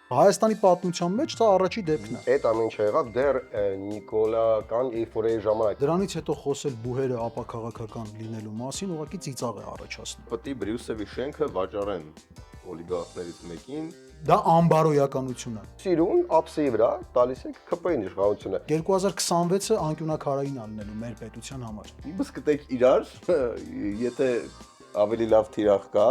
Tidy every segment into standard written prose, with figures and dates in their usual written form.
Հայաստանի պատմության մեջ դա առաջի դեպքն է։ Այդ ամեն ինչը եղավ դեռ Նիկոլական Էյֆորիայի ժամանակ։ Դրանից հետո խոսել բուհերը ապաքաղաքական լինելու մասին ուղղակի ծիծաղ է առաջացնում։ Պետք է Բրյուսովի շենքը վաճառեն օլիգարխներից մեկին։ Դա անբարոյականություն է։ Սիրուն ափսեի վրա տալիս եք ԿՊ-ին իշխանությունը։ 2026-ը անկյունակարային ա լինելու մեր պետության համար։ Իբս կտեք իրար, եթե ավելի լավ թիրախ կա։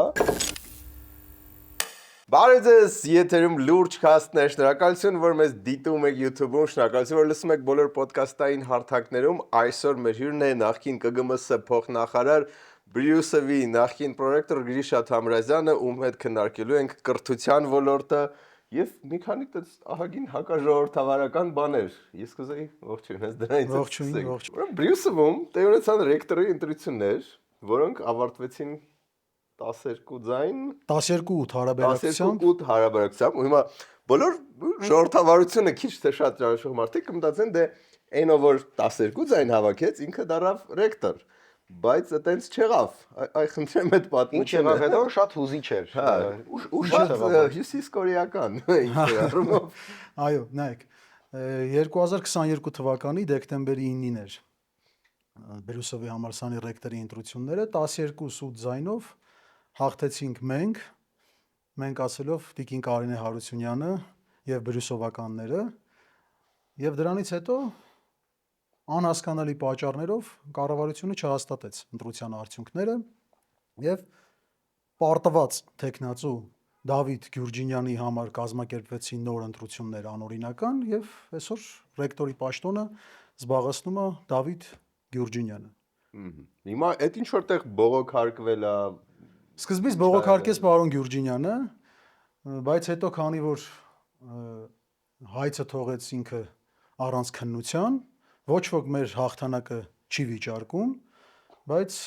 Բարև ձեզ, եթերում լուրջ քաստներ, շնորհակալություն, որ մեզ դիտում եք YouTube-ում, շնորհակալություն, որ լսում եք բոլոր ոդկասթային հարթակներում։ Այսօր մեր հյուրն է նախկին ԿԳՄՍ փոխնախարար Բրյուսովի նախկին պրոռեկտոր Գրիշա Թամրազյանը, ում հետ քննարկելու ենք կրթության ոլորտը եւ մի քանի ահագին հակաժողովրդավարական բաներ։ Ես կուզեի ողջույն, հենց դրանից Ողջույն։ Ուրեմն Բրյուսովում տեղի ունեցան ռեկտորի ընտրություններ, որոնք ավարտվեցին 12 ձայն 12-8 հարաբերակցությամբ 12-8 հարաբերակցությամբ ու հիմա բոլոր ժողովրդավարությունը քիչ թե շատ ճանաչող մարդիկ կմտածեն դե այնով որ 12 ձայն հավաքեց ինքը դարավ ռեկտոր բայց այտենց չեղավ այ խնդրեմ այդ Ինչ պատմությունը եղավ հետո շատ հուզիչ էր։ հա ու շատ հյուսիսկորեական ինչ առումով այո, նայեք 2022 թվականի դեկտեմբերի 9-ին էր Բրյուսովի համալսարանի ռեկտորի ընտրությունները 12-8 ձայնով հաղթեցինք մենք ասելով Տիկին Կարինե Հարությունյանը եւ բրյուսովականները եւ դրանից հետո անհասկանալի պատճառներով կառավարությունը չհաստատեց ընտրության արդյունքները եւ պարտված տեխնացու Դավիթ Գյուրջինյանի համար կազմակերպվեցին նոր ընտրություններ անօրինական եւ այսօր ռեկտորի պաշտոնը զբաղեցնում է Դավիթ Գյուրջինյանը։ Հիմա այդ ինչ որտեղ բողոք հարկվել է Սկզբից բողոքարկեց պարոն Գյուրջինյանը, բայց հետո քանի որ հայցը թողեց ինքը առանց քննության, ոչ ոք մեր հաղթանակը չի վիճարկում, բայց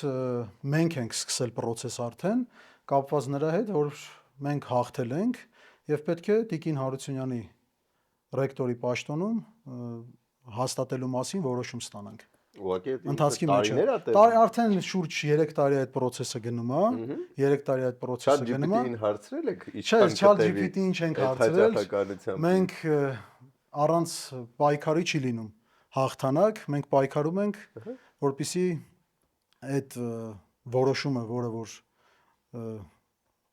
մենք ենք սկսել process արդեն կապված նրա հետ, որ մենք հաղթել ենք եւ պետք է Տիկին Հարությունյանի ռեկտորի պաշտոնում հաստատելու մասին որոշում ստանանք։ ուղղակի Ընթացքի մեջ արդեն շուրջ 3 տարի այդ process-ը գնում է, 3 տարի այդ process-ը գնում է։ ChatGPT-ին հարցրել եք Չէ, ChatGPT-ին չենք հարցրել։ Մենք առանց պայքարի չի լինում հաղթանակ, մենք պայքարում ենք, որպեսզի այդ որոշումը, որը որ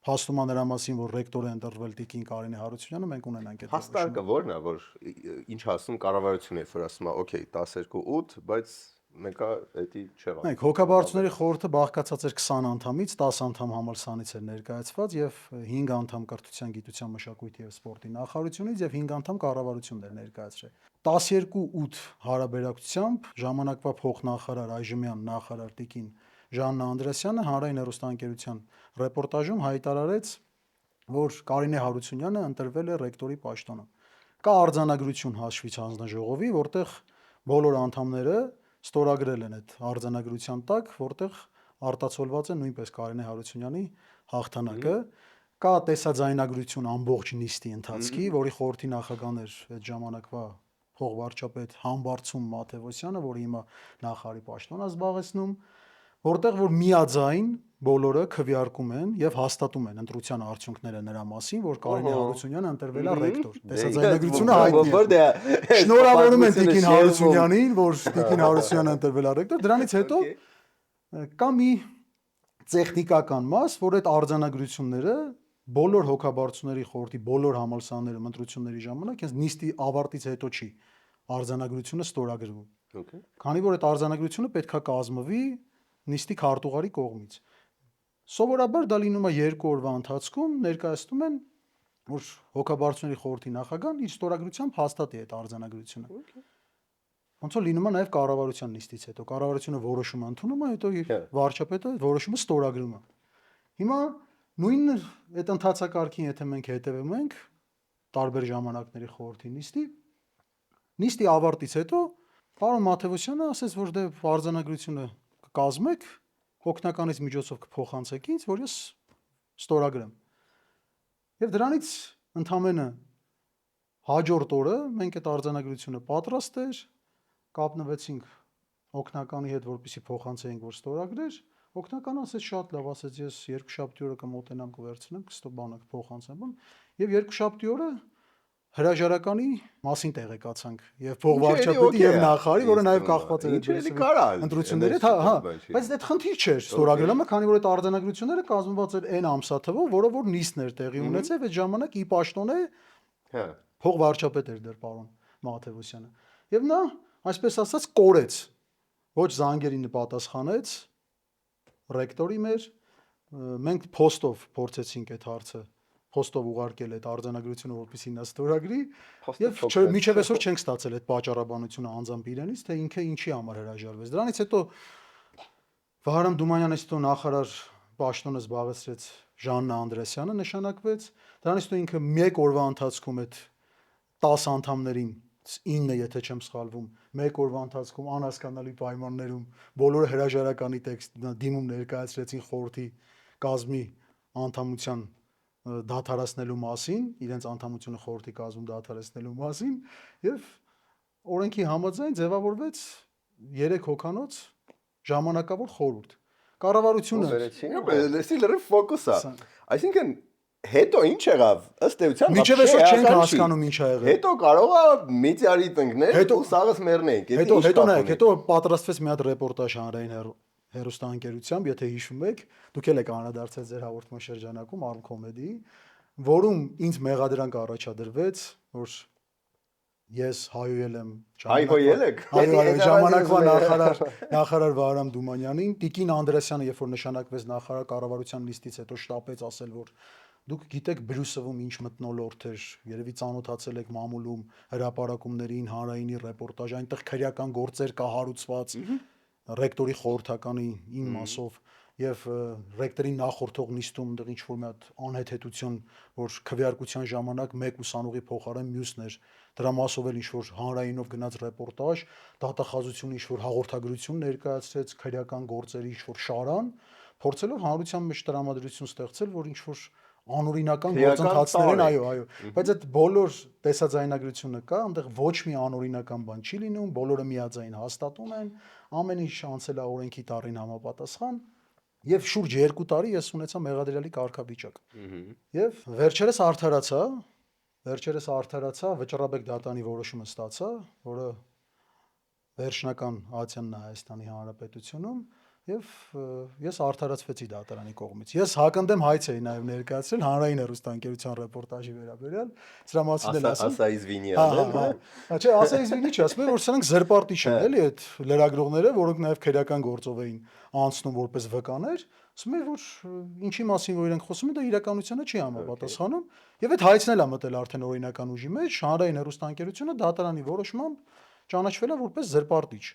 փաստում է նրա մասին, որ ռեկտոր է ընտրվել Տիկին Կարինե Հարությունյանը, մենք ունենանք այդ հաստարկը որն է, որ ինչ ասում կառավարությունը, երբ որ ասում է, օքեյ, 12-8, բայց մեկը էդի չեղավ։ Նայեք, հոգաբարձությունների խորհուրդը բաղկացած էր 20 անդամից, 10 անդամ համալսարանից էր ներկայացված եւ 5 անդամ կրթության, գիտության, մշակույթի եւ սպորտի նախարարությունից եւ 5 անդամ կառավարությունն էր ներկայացրել։ 12-8 հարաբերակցությամբ ժամանակվա փոխնախարար այժմյան նախարար Տիկին Ժաննա Անդրեասյանը հանրային հեռուստաընկերության ռեպորտաժում հայտարարեց, որ Կարինե Հարությունյանը ընտրվել է ռեկտորի պաշտոնը։ Կա արձանագրություն հաշվից հանձնաժողովի, որտեղ բոլոր անդամները ստորագրել են այդ արձանագրության տակ, որտեղ արտացոլված է նույնպես Կարինե Հարությունյանի հաղթանակը։ Կա տեսաձայնագրություն ամբողջ նիստի ընթացքի, որի խորհրդի նախագահն էր այդ ժամանակվա փոխվարչապետ Համբարձում Մաթևոսյանը, որը հիմա նախարարի պաշտոն է զբաղեցնում, որտեղ որ միաձայն բոլորը քվեարկում են եւ հաստատում են ընտրության արդյունքները նրա մասին, որ Կարինե Հարությունյանը ընտրվել է ռեկտոր։ Տեսաձայնագրությունը հայտնի է։ Շնորհավորում են Տիկին Հարությունյանին, որ Տիկին Հարությունյանը ընտրվել է ռեկտոր։ Դրանից հետո կա մի տեխնիկական մաս, որ այդ արձանագրությունները բոլոր հոգաբարձությունների խորհրդի բոլոր համալսարաններում ընտրությունների ժամանակ հենց նիստի ավարտից հետո չի արձանագրությունը ստորագրվում։ Քանի որ այդ արձանագրությունը պետքա կազմվի նիստի քարտուղարի կողմից։ Սովորաբար դա լինում է 2 օրվա ընթացքում ներկայացնում են, որ հոգաբարձությունների խորհրդի նախագահան իր ստորագրությամբ հաստատի այդ արձանագրությունը։ Ոնց որ լինում է նաև կառավարության նիստից հետո կառավարությունը որոշում ընդունում է, հետո վարչապետը որոշումը ստորագրում է։ Հիմա նույն այդ ընթացակարգին եթե մենք հետևում ենք տարբեր ժամանակների խորհրդի նիստի ավարտից հետո պարոն Մաթևոսյանը ասեց, որ դե արձանագրությունը կկազմեք, օգնականից միջոցով կփոխանցեք ինձ, որ ես ստորագրեմ։ Եվ դրանից ընդամենը հաջորդ օրը մենք այդ արձանագրությունը պատրաստ էր, կապնվեցինք օգնականի հետ, որպեսզի փոխանցեինք, որ ստորագրեր, օգնականը ասեց շատ լավ, ասեց ես երկուշաբթի օրը կմոտենամ կվերցնեմ, կստո բանը կփոխանցեմ, եւ երկուշաբթի օրը հրաժարականի մասին տեղեկացանք եւ փողվարչապետի եւ նախարարի, որը նաեւ կախված էր ընտրություններից, հա, բայց դա խնդիր չէր ստորագրելը, քանի որ այդ արձանագրությունները կազմված էր այն ամսաթվով, որը որ նիստն էր տեղի ունեցել, այդ ժամանակ ի պաշտոնե փողվարչապետ էր դեռ պարոն Մաթևոսյանը։ Եվ նա, այսպես ասած, կորեց, ոչ զանգերին պատասխանեց ռեկտորի մեր, մենք փոստով փորձեցինք այդ հարցը փոստով ուղարկել այդ արձանագրությունը, որպեսզի նա ստորագրի, եւ մինչեւ այսօր չենք ստացել այդ պատճառաբանությունը անձամբ իրենից, թե ինքը ինչի համար հրաժարվեց։ Դրանից հետո Վահրամ Դումանյանից հետո նախարար պաշտոնը զբաղեցրեց Ժաննա Անդրեսյանը, նշանակվեց։ Դրանից հետո ինքը մեկ օրվա ընթացքում այդ 10 անդամներին 9, եթե չեմ սխալվում, մեկ օրվա ընթացքում անհասկանալի պայմաններում բոլորը հրաժարականի տեքստ դիմում ներկայացրեցին խորհրդի կազմի անդամության դադարեցնելու մասին, իրենց անդամությունը խորհրդի կազմում դադարեցնելու մասին եւ օրենքի համաձայն ձևավորվեց 3 հոգանոց ժամանակավոր խորհուրդ։ Կառավարությունը լսի լրիվ ֆոկուս է։ Այսինքն հետո ինչ եղավ ըստ էության մինչև այսօր չենք հասկանում ինչ ա եղել։ Հետո կարող է մեդիարի տնկներ ու սաղս մեռնենք։ Հետո նայեք, հետո պատրաստվեց մի հատ ռեպորտաժ հանրային հեռուստաընկերությամբ, եթե հիշում եք, դուք էլ եք անդրադարձել ձեր հաղորդման շրջանակում Arm Comedy, որում ինձ մեղադրանք առաջադրվեց, որ ես հայոյել եմ ժամանակվա նախարար Վահրամ Դումանյանին, Տիկին Անդրեսյանը, երբ որ նշանակվեց նախարար կառավարության նիստից հետո շտապեց ասել, որ դուք գիտեք Բրյուսելում ինչ մթնոլորտ էր, երևի ծանոթացել եք մամուլում հրապարակումներին, հանրայինի ռեպորտաժ, այնտեղ քրեական գործեր կա հարուցված ռեկտորի խորհրդականի ին մասով եւ ռեկտորի նախորդող նիստում այնտեղ ինչ որ մի հատ անհեթեթություն, որ քվեարկության ժամանակ մեկ ուսանողի փոխարեն մյուսն էր, դրա մասով էլ ինչ որ հանրայինով գնաց ռեպորտաժ, դատախազությունը ինչ որ հաղորդագրություն ներկայացրեց քրեական գործերի ինչ որ շարան, փորձելով հանրության մեջ տրամադրություն ստեղծել, որ ինչ որ անօրինական գործընթացներ են, այո, բայց այդ բոլոր տեսաձայնագրությունը կա, այնտեղ ոչ մի անօրինական բան չի լինում, բոլորը միաձայն հաստատում են, ամեն ինչ անցել է օրենքի տառին համապատասխան, եւ շուրջ 2 տարի ես ունեցա մեղադրյալի կարգավիճակ։ Եվ վերջերս արդարացա, Վճռաբեկ դատանի որոշումը ստացա, որը վերջնական ացիանն է Հայաստանի Հանրապետությունում, եւ ես արդարացվեցի դատարանի կողմից։ Ես հակընդդեմ հայց էի նաեւ ներկայացրել հանրային հեռուստաընկերության ռեպորտաժի վերաբերյալ, սրա մասին էլ ասեմ։ Ասա իզվինի Չէ, ասա իզվինի չի, ասում եմ, որ սրանք զրպարտիչ են, էլի այդ լրագրողները, որոնք նաեւ քրեական գործով էին անցնում որպես վկաներ, ասում եմ, որ ինչի մասին որ իրենք խոսում են, դա իրականությանը չի համապատասխանում, եւ այդ հայցն էլ է մտել արդեն օրինական ուժի մեջ, հանրային հեռուստաընկերությունը դատարանի որոշմամբ ճանաչվել է որպես զրպարտիչ։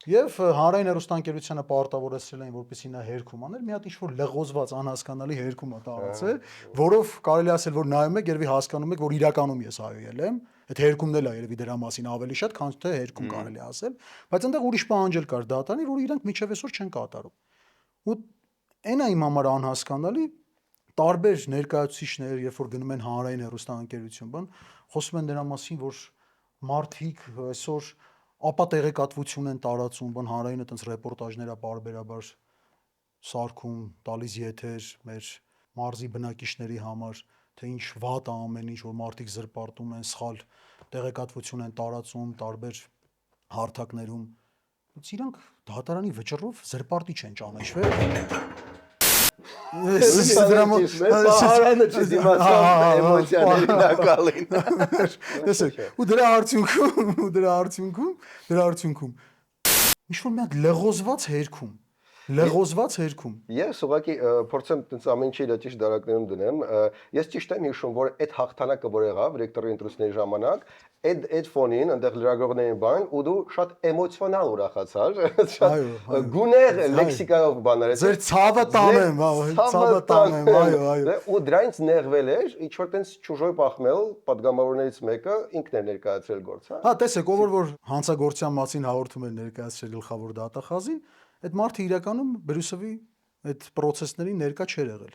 Եվ հանրային հեռուստաընկերությունը պարտավորեցրել էին, որպեսզի նա հերքում աներ, մի հատ ինչ-որ լղոզված անհասկանալի հերքում է տարածել, որով կարելի ասել, որ նայում եք, երևի հասկանում եք, որ իրականում ես հայոյել եմ, այդ հերքումն էլ է երևի դրա մասին ավելի շատ, քան թե հերքում կարելի ասել, բայց այնտեղ ուրիշ պահանջել կար դատարանի, որ իրանք միջև այսօր չեն կատարում։ Ու այն է իմ համար անհասկանալի, տարբեր ներկայացուցիչներ, երբ որ գնում են հանրային հեռուստաընկերություն, բան, խոսում են դրա մասին, որ մարդիկ այսօր ապա տեղեկատվություն են տարածում, բան հանրայինը տենց ռեպորտաժներ է բարբերաբար սարքում, տալիս եթեր մեր մարզի բնակիչների համար, թե ինչ վատ է ամեն ինչ, որ մարդիկ զրպարտում են, սխալ տեղեկատվություն են տարածում տարբեր հարթակներում։ Բայց իրանք դատարանի վճռով զրպարտիչ են ճանաչվել։ Պահարանը չդիմացան էմոցիաներին ակալին։ Տեսեք, ու դրա արդյունքում ինչ-որ մի հատ լեղոզված հերքում։ Ես ուղղակի փորձեմ տենց ամեն ինչի ճիշտ դարակներում դնեմ։ Ես ճիշտ եմ հիշում, որ այդ հաղթանակը որ եղավ ռեկտորի ընտրությունների ժամանակ, այդ ֆոնին այնտեղ լրագրողներին բան ու դու շատ էմոցիոնալ ուրախացար, շատ գուներ լեքսիկայով բաներ։ Ձեր ցավը տանեմ, այո։ Ու դրանից նեղվել էր, ինչ որ տենց ճուժոյ բախմել падգամավորներից մեկը ինքն էր ներկայացրել գործը։ Հա, տեսեք, ով որ հանցագործության մասին հաղորդում էր ներկայացրել գլխավոր դատախազին, այդ մարդը իրականում Բրյուսովի այդ process-ներին ներկա չէր եղել։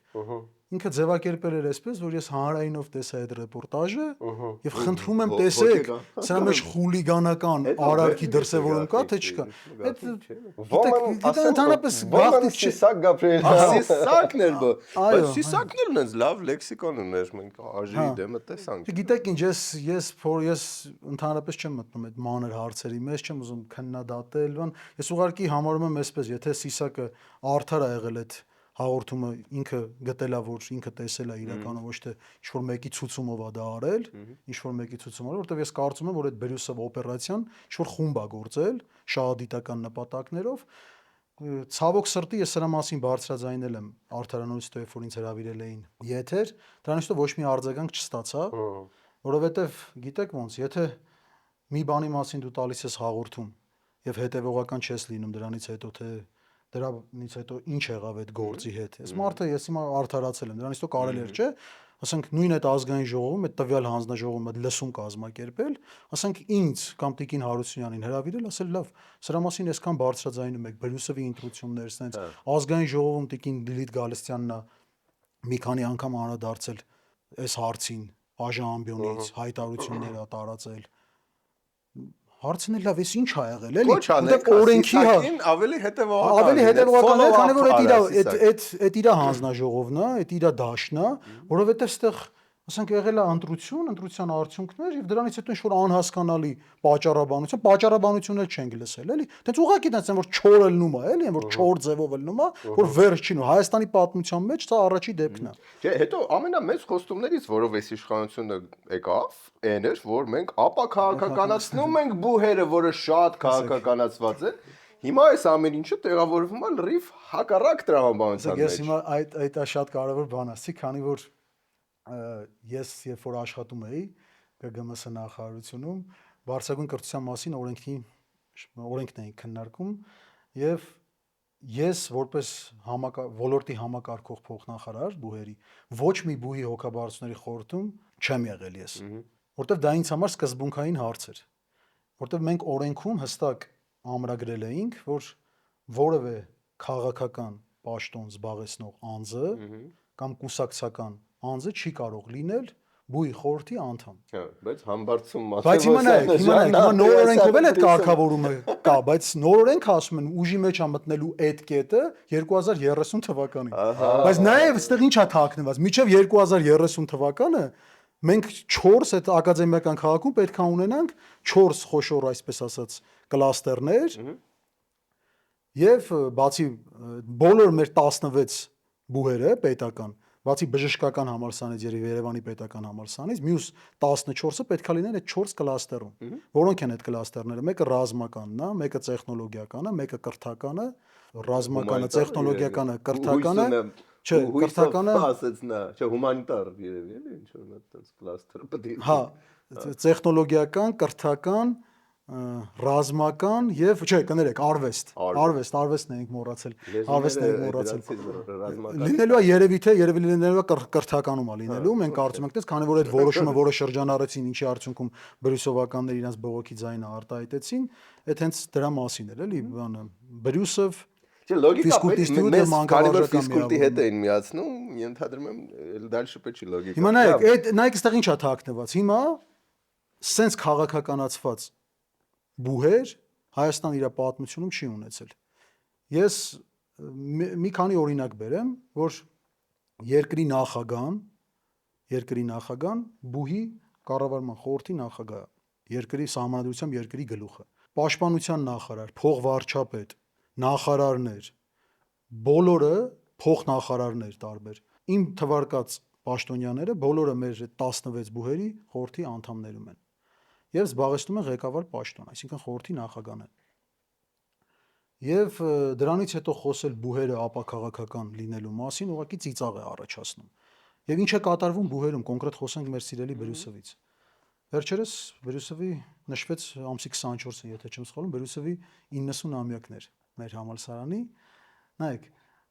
ինքը ձևակերպել էր այսպես, որ ես հանրայինով տեսա այդ ռեպորտաժը եւ խնդրում եմ Ո- տեսեք, ոգեգան։ սրա մեջ խուլիգանական արարքի դրսևորում կա, թե չկա։ Այդ Ոման գիտեք, ընդհանրապես Ոման գաղտնիք չի։ Սիսակ Գաբրիել։ Սիսակն էր, Այո, բայց Սիսակն էլ նենց լավ լեքսիկոն ուներ, մենք աժի դեմը տեսանք։ Գիտեք ինչ, ես ընդհանրապես չեմ մտնում այդ մանր հարցերի մեջ, չեմ ուզում քննադատել, բան։ Ես ուղղակի համարում եմ այսպես, եթե Սիսակը արդար ա եղել այդ հաղորդումը ինքը գտելա, որ ինքը տեսել է իրականում ոչ թե ինչ-որ մեկի ցուցումով ա դա արել, ինչ-որ մեկի ցուցումով, որովհետև ես կարծում եմ, որ այդ Բերյուսով օպերացիան ինչ-որ խումբ ա գործել շահադիտական նպատակներով։ Ցավոք սրտի ես սրա մասին բարձրաձայնել եմ արդարանալուց հետո, երբ որ ինձ հրավիրել էին եթեր, դրանից հետո ոչ մի արձագանք չստացա, որովհետև գիտեք ոնց, եթե մի բանի մասին դու տալիս ես հաղորդում եւ հետեւողական չես լինում դրանից հետո թե դրանից հետո ինչ եղավ այդ գործի հետ։ Այս մարդը ես հիմա արդարացել եմ, դրանից հետո կարելի էր, չէ՞, ասենք նույն այդ ազգային ժողովում, այդ տվյալ հանձնաժողովում այդ լսում կազմակերպել, ասենք ինձ կամ Տիկին Հարությունյանին հրավիրել, ասել լավ, սրա մասին այսքան բարձրաձայնում եք, Բրյուսովի ինտրուդյուններ, sense ազգային ժողովում Տիկին Լիլիթ Գալստյանն է մի քանի անգամ անդրադարձել այս հարցին, Աժա ամբիոնից հայտարարություններ ա տարածել։ Հարցն է լավ, էս ինչ ա եղել, էլի։ Ոչ անեք, օրենքի հա Սիսակին ավելի հետևողական։ ավելի հետևողական է, քանի որ Follow-up այդ իր հանձնաժողովն է, այդ իր դաշտն է, որովհետև այդտեղ ասենք եղել է ընտրության արդյունքներ եւ դրանից հետո ինչ-որ անհասկանալի պատճառաբանություն էլ չենք լսել, էլի։ Դենց ուղղակի դենց են որ չոր ելնում է, էլի, որ չոր ձևով ելնում է, որ վերջ չի նու Հայաստանի պատմության մեջ դա առաջի դեպքն է։ Չէ, հետո ամենամեծ խոստումներից, որով այս իշխանությունը եկավ, այն էր, որ մենք ապա քաղաքականացնում ենք բուհերը, որը շատ քաղաքականացված են։ Հիմա այս ամեն ինչը տեղավորվում է լրիվ հակառակ տրամաբանության Ես մեջ։ հիմա այդ է շատ կարևոր բան ասի, քանի որ ես երբ որ աշխատում էի ԿԳՄՍ նախարարությունում Վարչագույն կրթության մասին օրենքն էինք քննարկում եւ ես որպես ոլորտի համակարգող փոխնախարար բուհերի ոչ մի բուհի հոգաբարձությունների խորհրդում չեմ եղել ես, որտեվ դա ինձ համար սկզբունքային հարց էր, որտեվ մենք օրենքում հստակ ամրագրել էինք, որ որևէ քաղաքական պաշտոն զբաղեցնող անձը կամ կուսակցական անձը չի կարող լինել բուհի խորհրդի անդամ։ Հա, բայց համբարձում Բայց հիմա նայեք, հիմա նոր օրենքով էլ այդ կարգավորումը կա, բայց նոր օրենքը ասում են ուժի մեջ է մտնելու այդ կետը 2030 թվականին։ Բայց նաև այստեղ ինչ է թաքնված, մինչև 2030 թվականը մենք 4 այդ ակադեմիական քաղաքում պետք է ունենանք 4 խոշոր, այսպես ասած, կլաստերներ եւ բացի բոլոր մեր 16 բուհերը պետական բացի բժշկական համալսարանից եւ Երևանի պետական համալսարանից մյուս 14-ը պետք է լինեն այդ 4 կլաստերում։ Որոնք են այդ կլաստերները։ Մեկը ռազմականն է, մեկը տեխնոլոգիականը, մեկը կրթականը, ռազմականը, տեխնոլոգիականը, կրթականը, չէ, կրթականը ասեց նա, չէ, հումանիտար երևի էլի ինչ որ այդպես կլաստեր պետք է։ հա, տեխնոլոգիական, կրթական, ռազմական եւ չէ, կներեք, արվեստն ենք մոռացել։ Լինելու է երևի լինելու է կրթականում է լինելու, մենք կարծում ենք, քանի որ այդ որոշումը, որը շրջանառեցին, ինչի արդյունքում բրյուսովականները իրենց բողոքի ձայնը արտահայտեցին, այդ հենց դրա մասին էր, էլի, բանը, Բրյուսով Չէ, լոգիկա մեծ կարևոր ֆիզկուլտի հետ էին միացնում, ենթադրում եմ, դալշը պետք չի լոգիկա։ Հիմա նայեք, այստեղ ինչ է թաքնված։ Հիմա սենց քաղաքականացված բուհեր Հայաստան իր պատմությունում չի ունեցել։ Ես մի քանի օրինակ բերեմ, որ երկրի նախագահան բուհի կառավարման խորհրդի նախագահ, երկրի սահմանադրությամբ երկրի գլուխը, պաշտպանության նախարար, փոխվարչապետ, նախարարներ, բոլորը փոխնախարարներ տարբեր։ Իմ թվարկած պաշտոնյաները բոլորը մեր 16 բուհերի խորհրդի անդամներում են։ Եվ զբաղեցնում են ղեկավար պաշտոն, այսինքն խորհրդի նախագահն են։ Եվ դրանից հետո խոսել բուհերը ապաքաղաքական լինելու մասին ուղղակի ծիծաղ է առաջացնում։ Եվ ինչ է կատարվում բուհերում, կոնկրետ խոսենք մեր սիրելի Բրյուսովից։ Վերջերս Բրյուսովի նշվեց ամսի 24-ին, եթե չեմ սխալվում, Բրյուսովի 90-ամյակն էր մեր համալսարանի։ Նայեք,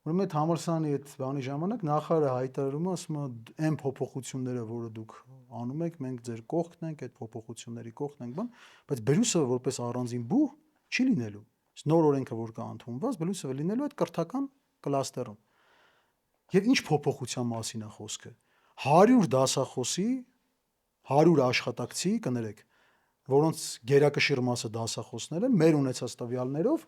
ուրեմն այդ համալսարանի այդ բանի ժամանակ նախարարը հայտարարում է, ասում է այն փոփոխությունները, որը դուք անում եք, մենք ձեր կողքն ենք, այդ փոփոխությունների կողքն ենք, բան, բայց Բրյուսովը որպես առանձին բուհ չի լինելու։ Նոր օրենքը որ կա ընդունված, Բրյուսովը լինելու այդ կրթական կլաստերում։ Եվ ինչ փոփոխության մասին է խոսքը։ 100 դասախոսի, 100 աշխատակցի, կներեք, որոնց գերակշիռ մասը դասախոսներ են, մեր ունեցած տվյալներով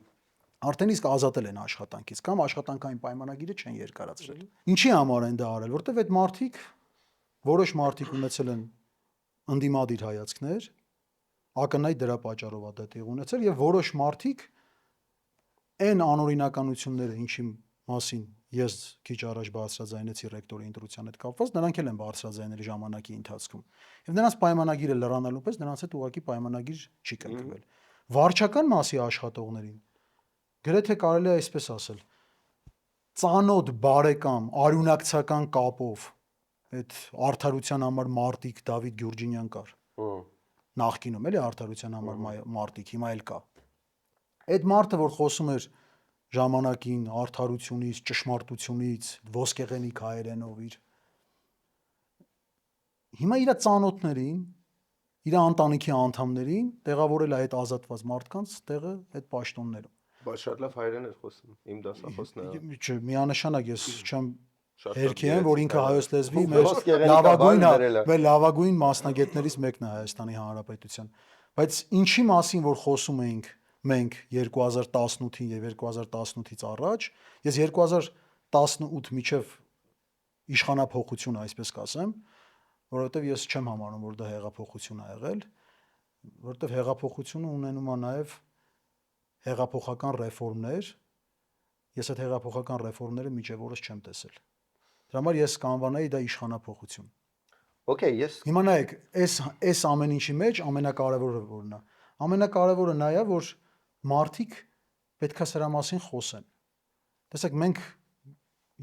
արդեն իսկ ազատել են աշխատանքից կամ աշխատանքային պայմանագիրը չեն երկարացրել։ Ինչի համար են դա արել, որտեվ այդ մարդիկ, որոշ մարդիկ ունեցել են ընդդիմադիր հայացքներ, ակնհայտ դրա պատճառով է դա տեղի ունեցել եւ որոշ մարդիկ այն անօրինականությունները, ինչի մասին ես քիչ առաջ բարձրաձայնեցի ռեկտորի ընտրության հետ կապված, նրանք էլ են բարձրաձայնել ժամանակի ընթացքում։ Եվ նրանց պայմանագիրը լրանալու պես նրանց հետ ուղղակի պայմանագիր չի կնքվել։ Վարչական մասի աշխատողներին գրեթե կարելի է այսպես ասել, ծանոթ բարեկամ, արյունակցական կապով այդ արդարության համար մարտիկ Դավիթ Գյուրջինյան կար։ Նախկինում էլի արդարության համար մարտիկ, հիմա էլ կա։ Այդ մարդը, որ խոսում էր ժամանակին արդարությունից, ճշմարտությունից, ոսկեղենիկ հայերենով իր հիմա իր ծանոթներին, իր ընտանիքի անդամներին տեղավորել է այդ ազատված մարդկանց տեղը այդ պաշտոններում։ Բայց շատ լավ հայերեն էր խոսում, իմ դասախոսն է։ Չէ, միանշանակ ես չեմ Շատ հերքի եմ, որ ինքը հայոց լեզվի մեր լավագույն մասնագետներից մեկն է Հայաստանի Հանրապետության։ Բայց ինչի մասին որ խոսում էինք մենք 2018-ին եւ 2018-ից առաջ, ես 2018 միջև իշխանափոխություն, այսպես կասեմ, որովհետեւ ես չեմ համարում, որ դա հեղափոխություն է եղել, որովհետեւ հեղափոխությունը ունենում է նաեւ հեղափոխական ռեֆորմներ, ես այդ հեղափոխական ռեֆորմները միջև օրս չեմ տեսել։ Դրա համար ես կանվանայի դա իշխանափոխություն։ Okay, yes. Հիմա նայեք, այս ամեն ինչի մեջ ամենակարևորը որն է։ Ամենակարևորը նա է, որ մարդիկ պետքա սրա մասին խոսեն։ Տեսեք, մենք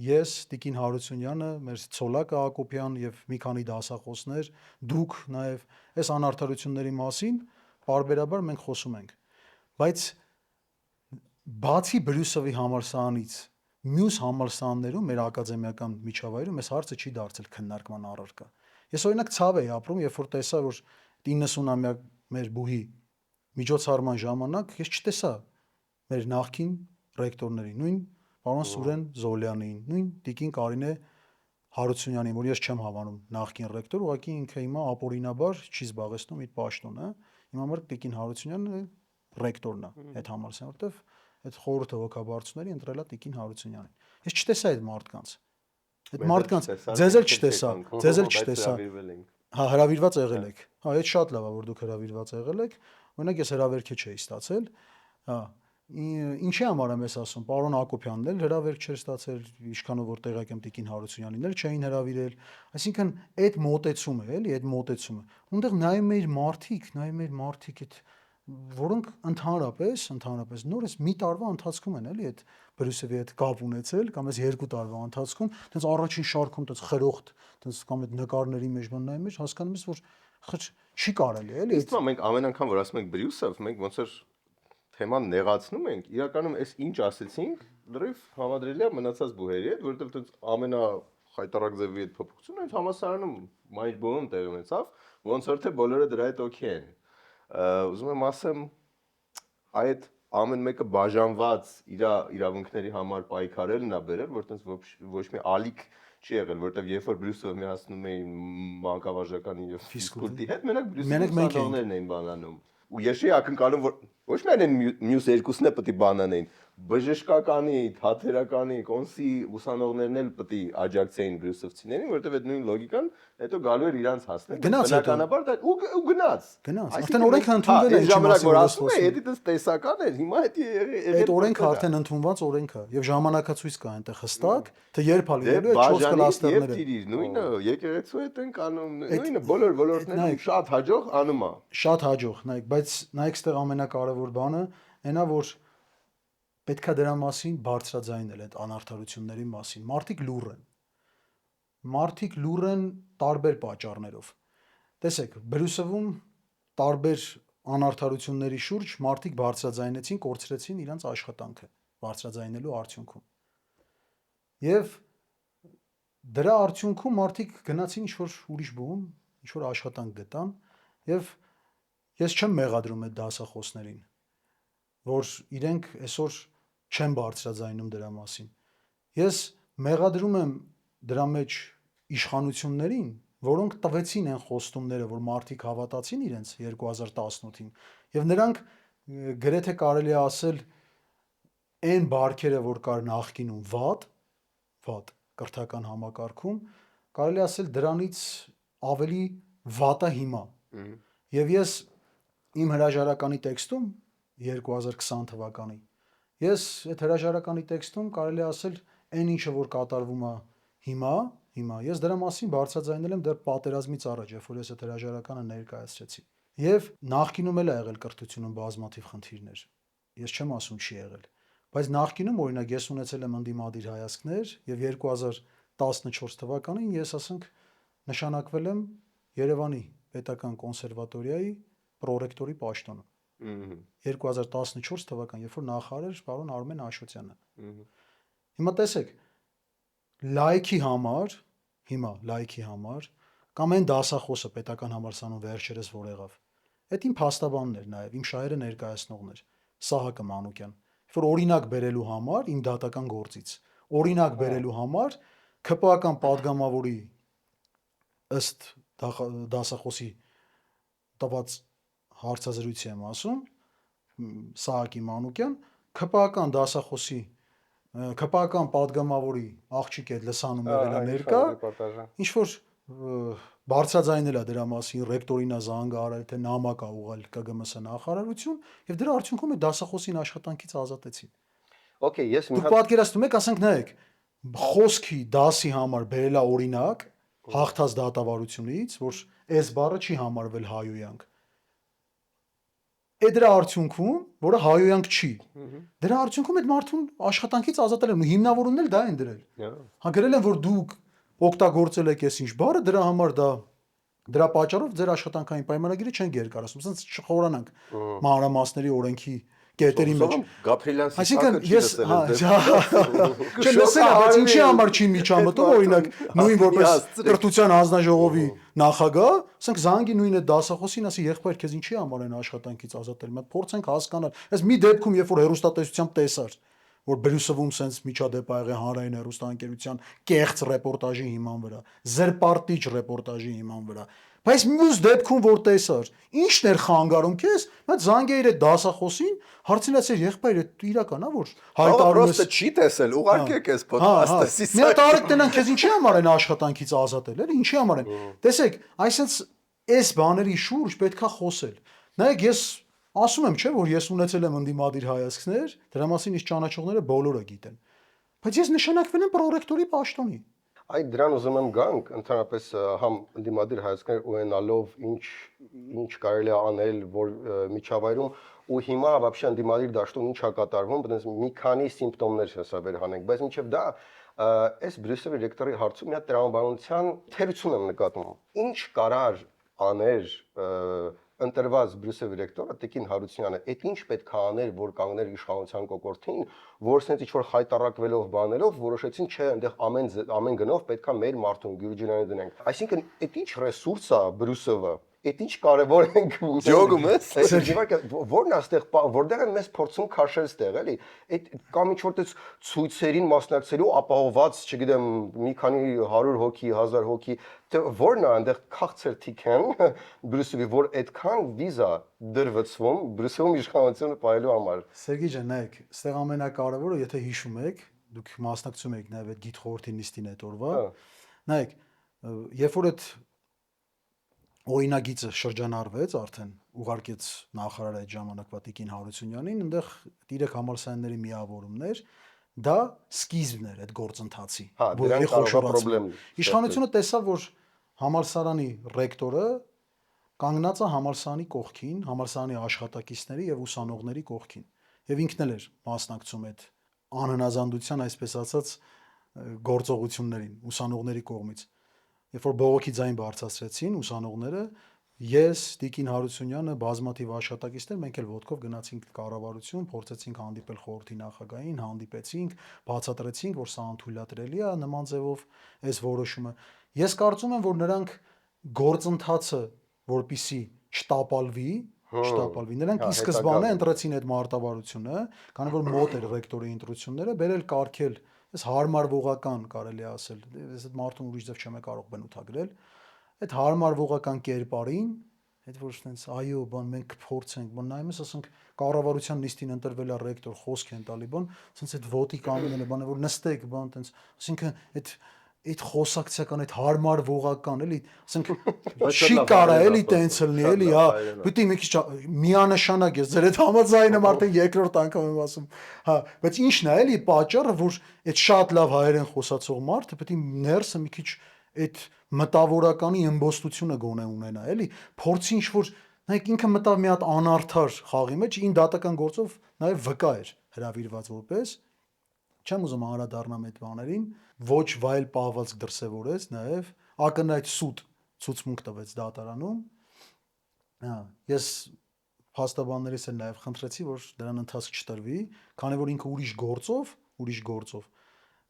ես, Տիկին Հարությունյանը, մեր Ցոլակը Հակոբյան եւ մի քանի դասախոսներ, դուք նաեւ այս անարդարությունների մասին բարբերաբար մենք խոսում ենք։ Բայց բացի Բրյուսովի համալսարանից մյուս համալսարաններում մեր ակադեմիական միջավայրում այս հարցը չի դարձել քննարկման առարկա։ Ես օրինակ ցավ էի ապրում, երբ որ տեսա, որ 90-ամյա մեր բուհի միջոցառման ժամանակ ես չտեսա մեր նախկին ռեկտորներին, նույն պարոն Սուրեն Զոլյանին, նույն Տիկին Կարինե Հարությունյանին, որ ես չեմ հավանում նախկին ռեկտոր, ուղղակի ինքը հիմա ապօրինաբար չի զբաղեցնում իր պաշտոնը, հիմա մեր Տիկին Հարությունյանը ռեկտորն է այդ համալսարանի, որտեվ այդ խորհուրդը հոգաբարձուների ընտրել է Տիկին Հարությունյանին։ Ես չտեսա այդ մարդկանց։ Այդ մարդկանց ձեզ էլ չտեսա։ Հա, հրավիրված եղել եք։ Հա, այդ շատ լավ է, որ դուք հրավիրված եղել եք։ Օրինակ ես հրավերքը չէի ստացել։ Հա, ինչի համար եմ ես ասում, պարոն Հակոբյանն էլ հրավերք չէր ստացել, ինչքանով որ տեղյակ եմ Տիկին Հարությունյանին էլ չէին հրավիրել։ Այսինքն այդ մոտեցումը, էլի, այդ մոտեցումը։ Ունդեղ նայում էիր մարդիկ այդ որոնք ընդհանրապես նորից մի տարվա ընթացքում են էլի այդ Բրյուսովի հետ կապ ունեցել կամ այս 2 տարվա ընթացքում այդպես առաջին շարքում այդպես խրոխտ այդպես կամ այդ նկարների մեջ բաննայի մեջ հասկանում ես որ չի կարելի էլի Իսկ մենք ամեն անգամ որ ասում ենք Բրյուսով մենք ոնց որ թեման նեղացնում ենք իրականում այս ինչ ասեցինք լրիվ համադրելի է մնացած բուհերի հետ որովհետև այդպես ամենախայտարակ ձևի այդ փոփոխությունը այդ համասարանում մայր բոնում տեղ ունեցավ ոնց որ թե բոլորը դրա հետ օքեյ են ուզում եմ ասեմ այդ ամեն մեկը բաժանված իր իրավունքների համար պայքարելն է բերել, որ տենց ոչ մի ալիք չի եղել, որովհետև երբ որ Բրյուսովը միացնում էին մանկավարժականի եւ ֆիզկուլտի հետ, մենակ Բրյուսովի ուսանողներն էին բանանում։ Ու ես չի ակնկալում, որ ոչ միայն այն մյուս երկուսն է պետք է բանանեին, բժշկականի, թատերականի, կոնսի ուսանողներն էլ պետք է աջակցեին Բրյուսովցիներին, որովհետև այդ նույն լոգիկան հետո գալու էր իրանց հասնել։ Բնականաբար դա ու գնաց։ Արդեն օրենքը ընդունվել է, այն ժամանակ որ ասում է, դա տեսական էր, հիմա այդ օրենքը արդեն ընդունված օրենք է եւ ժամանակացույց կա այնտեղ հստակ, թե երբ է լինելու այդ 4 կլաստերները։ Նույնը եկեղեցու հետ են անում, նույնը բոլոր ոլորտներում շատ հաջող անում է։ Շատ հաջող, նայեք, բայց նայեք ստեղ ամենակարևոր բանը այնա որ պետքա դրա մասին բարձրաձայնել այդ անարդարությունների մասին։ Մարդիկ լուր են տարբեր պատճառներով։ Տեսեք, Բրյուսովում տարբեր անարդարությունների շուրջ մարդիկ բարձրաձայնեցին, կորցրեցին իրենց աշխատանքը բարձրաձայնելու արդյունքում։ Եվ դրա արդյունքում մարդիկ գնացին ինչ-որ ուրիշ բում, ինչ-որ աշխատանք գտան եւ ես չեմ մեղադրում այդ դասախոսներին, որ իրենք այսօր չեն բարձրաձայնում դրա մասին։ Ես մեղադրում եմ դրա մեջ իշխանություններին, որոնք տվեցին այն խոստումները, որ մարդիկ հավատացին իրենց 2018-ին, եւ նրանք գրեթե կարելի է ասել այն բարքերը, որ կար նախկինում վատ կրթական համակարգում, կարելի է ասել դրանից ավելի վատը հիմա։ Եվ ես իմ հրաժարականի տեքստում 2020 թվականի ես այդ հրաժարականի տեքստում կարելի է ասել այն ինչը որ կատարվում է հիմա ես դրա մասին բարձրաձայնել եմ դեռ պատերազմից առաջ, երբ որ ես այդ հրաժարականը ներկայացրեցի։ Եվ նախկինում էլ ա եղել կրթությունում բազմաթիվ խնդիրներ։ Ես չեմ ասում չի եղել, բայց նախկինում օրինակ ես ունեցել եմ ընդդիմադիր հայացքներ եւ 2014 թվականին ես ասենք նշանակվել եմ Երևանի Պետական կոնսերվատորիայի պրոռեկտորի պաշտոնում։ 2014 թվական, երբ որ նախարար էր պարոն Արմեն Աշոտյանը։ Հիմա տեսեք, լայքի համար կամ այն դասախոսը պետական համալսարանում վերջերս որ եղավ, այդ իմ փաստաբանն էր նաև, իմ շահերը ներկայացնողն էր, Սահակը Մանուկյան, որ օրինակ բերելու համար իմ դատական գործից, օրինակ բերելու համար ՔՊԱ-կան падգամավորի ըստ դասախոսի տված հարցազրույցի եմ ասում, Սահակի Մանուկյան, ՔՊԱ-կան դասախոսի ՔՊԱ-կան падգամավորի աղջիկ այդ լսանում եղել է ներկա, ինչ որ բարձրաձայնել է դրա մասին, ռեկտորին է զանգահարել, թե նամակ է ուղղել ԿԳՄՍ նախարարություն, եւ դրա արդյունքում է դասախոսին աշխատանքից ազատեցին։ Okay, ես մի Դուք պատկերացնում եք, ասենք նայեք, խոսքի դասի համար բերելա օրինակ հաղթած դատավարությունից, որ այս բառը չի համարվել հայոյանք։ Դրա արդյունքում, որը հայոյանք չի, դրա արդյունքում այդ մարդուն աշխատանքից ազատել են ու հիմնավորումն էլ դա են դրել։ Հա գրել են, որ դուք օգտագործել եք այս ինչ բառը, դրա պատճառով ձեր աշխատանքային պայմանագիրը չեն երկարացնում, ասենց չխորանանք մանրամասների օրենքի կետերի մեջ։ Գաբրիելյան Այսինքն Սիսակը չի ես լսել լսել եմ, բայց ինչի համար չի միջամտում, օրինակ նույն որպես կրթության հանձնաժողովի նախագահ, ասենք զանգի նույն այդ դասախոսին, ասի եղբայր, քեզ ինչի համար են աշխատանքից ազատել, մենք փորձենք հասկանալ։ Այս մի դեպքում, երբ որ հերոստատեսությամբ տեսար, որ Բրյուսովում սենց միջադեպ ա եղել հանրային հերոստանգերության կեղծ ռեպորտաժի հիման վրա, զրպարտիչ ռեպորտաժի հիման վրա, բայց մյուս դեպքում որ տեսար, ի՞նչն էր խանգարում քեզ, բայց զանգեիր այդ դասախոսին, հարցնեցիր եղբայր, այդ իրական է որ հայտարարում ես չի տեսել, ուղարկեք այս ոդկասթը Սիսակ։ Մի հատ արեք տնան քեզ ինչի համար են աշխատանքից ազատել, էլի ինչի համար են։ Տեսեք, այսինքն այս բաների շուրջ պետքա խոսել։ Նայեք, ես ասում եմ, չէ, որ ես ունեցել եմ ընդդիմադիր հայացքներ, դրա մասին իս ճանաչողները բոլորը գիտեն։ Բայց ես նշանակվել եմ պրոռեկտորի պաշտոնի։ Այդ դրան ուզում եմ գանք, ընդհանրապես համ ընդդիմադիր հայացքներ ունենալով ինչ կարելի է անել, որ միջավայրում ու հիմա вообще ընդդիմադիր դաշտում ինչ է կատարվում, բնես մի քանի սիմպտոմներ հեսա վերհանենք, բայց մինչև դա այս Բրյուսելի ռեկտորի հարցում մի հատ տրամաբանության թերություն եմ նկատում։ Ինչ կարար աներ ընտրված Բրյուսելի ռեկտորը Տիկին Հարությունյանը, այդ ինչ պետք է աներ, որ կանգներ իշխանության կոկորդին, որ սենց ինչ-որ հայտարարվելով բանելով որոշեցին, չէ, այնտեղ ամեն գնով պետքա մեր մարդուն Գյուրջինյանը դնենք։ Այսինքն, այդ ինչ ռեսուրս է Բրյուսելը, այդ ինչ կարևոր ենք Ջոգում ես։ Որն է այստեղ, որտեղ են մեզ փորձում քաշել ստեղ, էլի։ Այդ կամ ինչ-որ տես ցույցերին մասնակցելու ապահոված, չգիտեմ, մի քանի 100 հոգի, 1000 հոգի, թե որն է այնտեղ քաղցր թիքեն Բրյուսելի, որ այդքան վիզա դրվեցվում Բրյուսելում իշխանությունը պահելու համար։ Սերգեյ ջան, նայեք, այստեղ ամենակարևորը, եթե հիշում եք, դուք մասնակցում եք նաև այդ գիտխորհրդի նիստին այդ օրվա, նայեք, երբ որ այդ օրինագիծը շրջանառվեց, արդեն ուղարկեց նախարարը այդ ժամանակվա Տիկին Հարությունյանին, այնտեղ 3 համալսարանների միավորումներ, դա սկիզբն էր այդ գործընթացի, որի խոշորացում։ Իշխանությունը տեսավ, որ համալսարանի ռեկտորը կանգնած է համալսարանի կողքին, համալսարանի աշխատակիցների եւ ուսանողների կողքին, եւ ինքն էլ էր մասնակցում այդ անհնազանդության, այսպես ասած, գործողություններին ուսանողների կողմից։ Երբ որ բողոքի ձայն բարձրացրեցին ուսանողները, ես, Տիկին Հարությունյանը, բազմաթիվ աշխատակիցներ, մենք էլ ոտքով գնացինք կառավարություն, փորձեցինք հանդիպել խորհրդի նախագահին, հանդիպեցինք, բացատրեցինք, որ սա անթույլատրելի է նման ձևով այս որոշումը։ Ես կարծում եմ, որ նրանք գործընթացը, որպիսի չտապալվի, նրանք ի սկզբանե ընտրեցին այդ մարտավարությունը, քանի որ մոտ էր ռեկտորի ընտրությունները, բերել կարգել այս հարմարվողական կարելի է ասել, ես այդ մարդուն ուրիշ ձև չեմ կարող բնութագրել, այդ հարմարվողական կերպարին, այդ որ sense այո, բան մենք կփորձենք, բան նայում ես, ասենք կառավարության նիստին ընտրվել է ռեկտոր, խոսք են տալի, բան, sense այդ ոտի կանոնները, բանը որ նստեք, բան, տենց, ասինքն այդ խոսակցական, այդ հարմարվողական, էլի, ասենք չի կարա էլի տենց լինի, էլի, հա, պիտի մի քիչ միանշանակ ես ձեր այդ համաձայնը արդեն երկրորդ անգամ եմ ասում, հա, բայց ի՞նչն է էլի պատճառը, որ այդ շատ լավ հայերեն խոսացող մարդը պիտի ներսը մի քիչ այդ մտավորականի ըմբոստությունը գոնե ունենա, էլի, փորձի ինչ-որ, նայեք ինքը մտավ մի հատ անարդար խաղի մեջ, ին դատական գործով նաև վկա էր հրավիրված որպես, չեմ ուզում անդրադառնամ այդ բաներին, ոչ վայել պահվածք դրսևորեց, նաև ակնհայտ սուտ ցուցմունք տվեց դատարանում, հա, ես փաստաբաններից էլ նաև խնդրեցի, որ դրան ընթացք չտրվի, քանի որ ինքը ուրիշ գործով,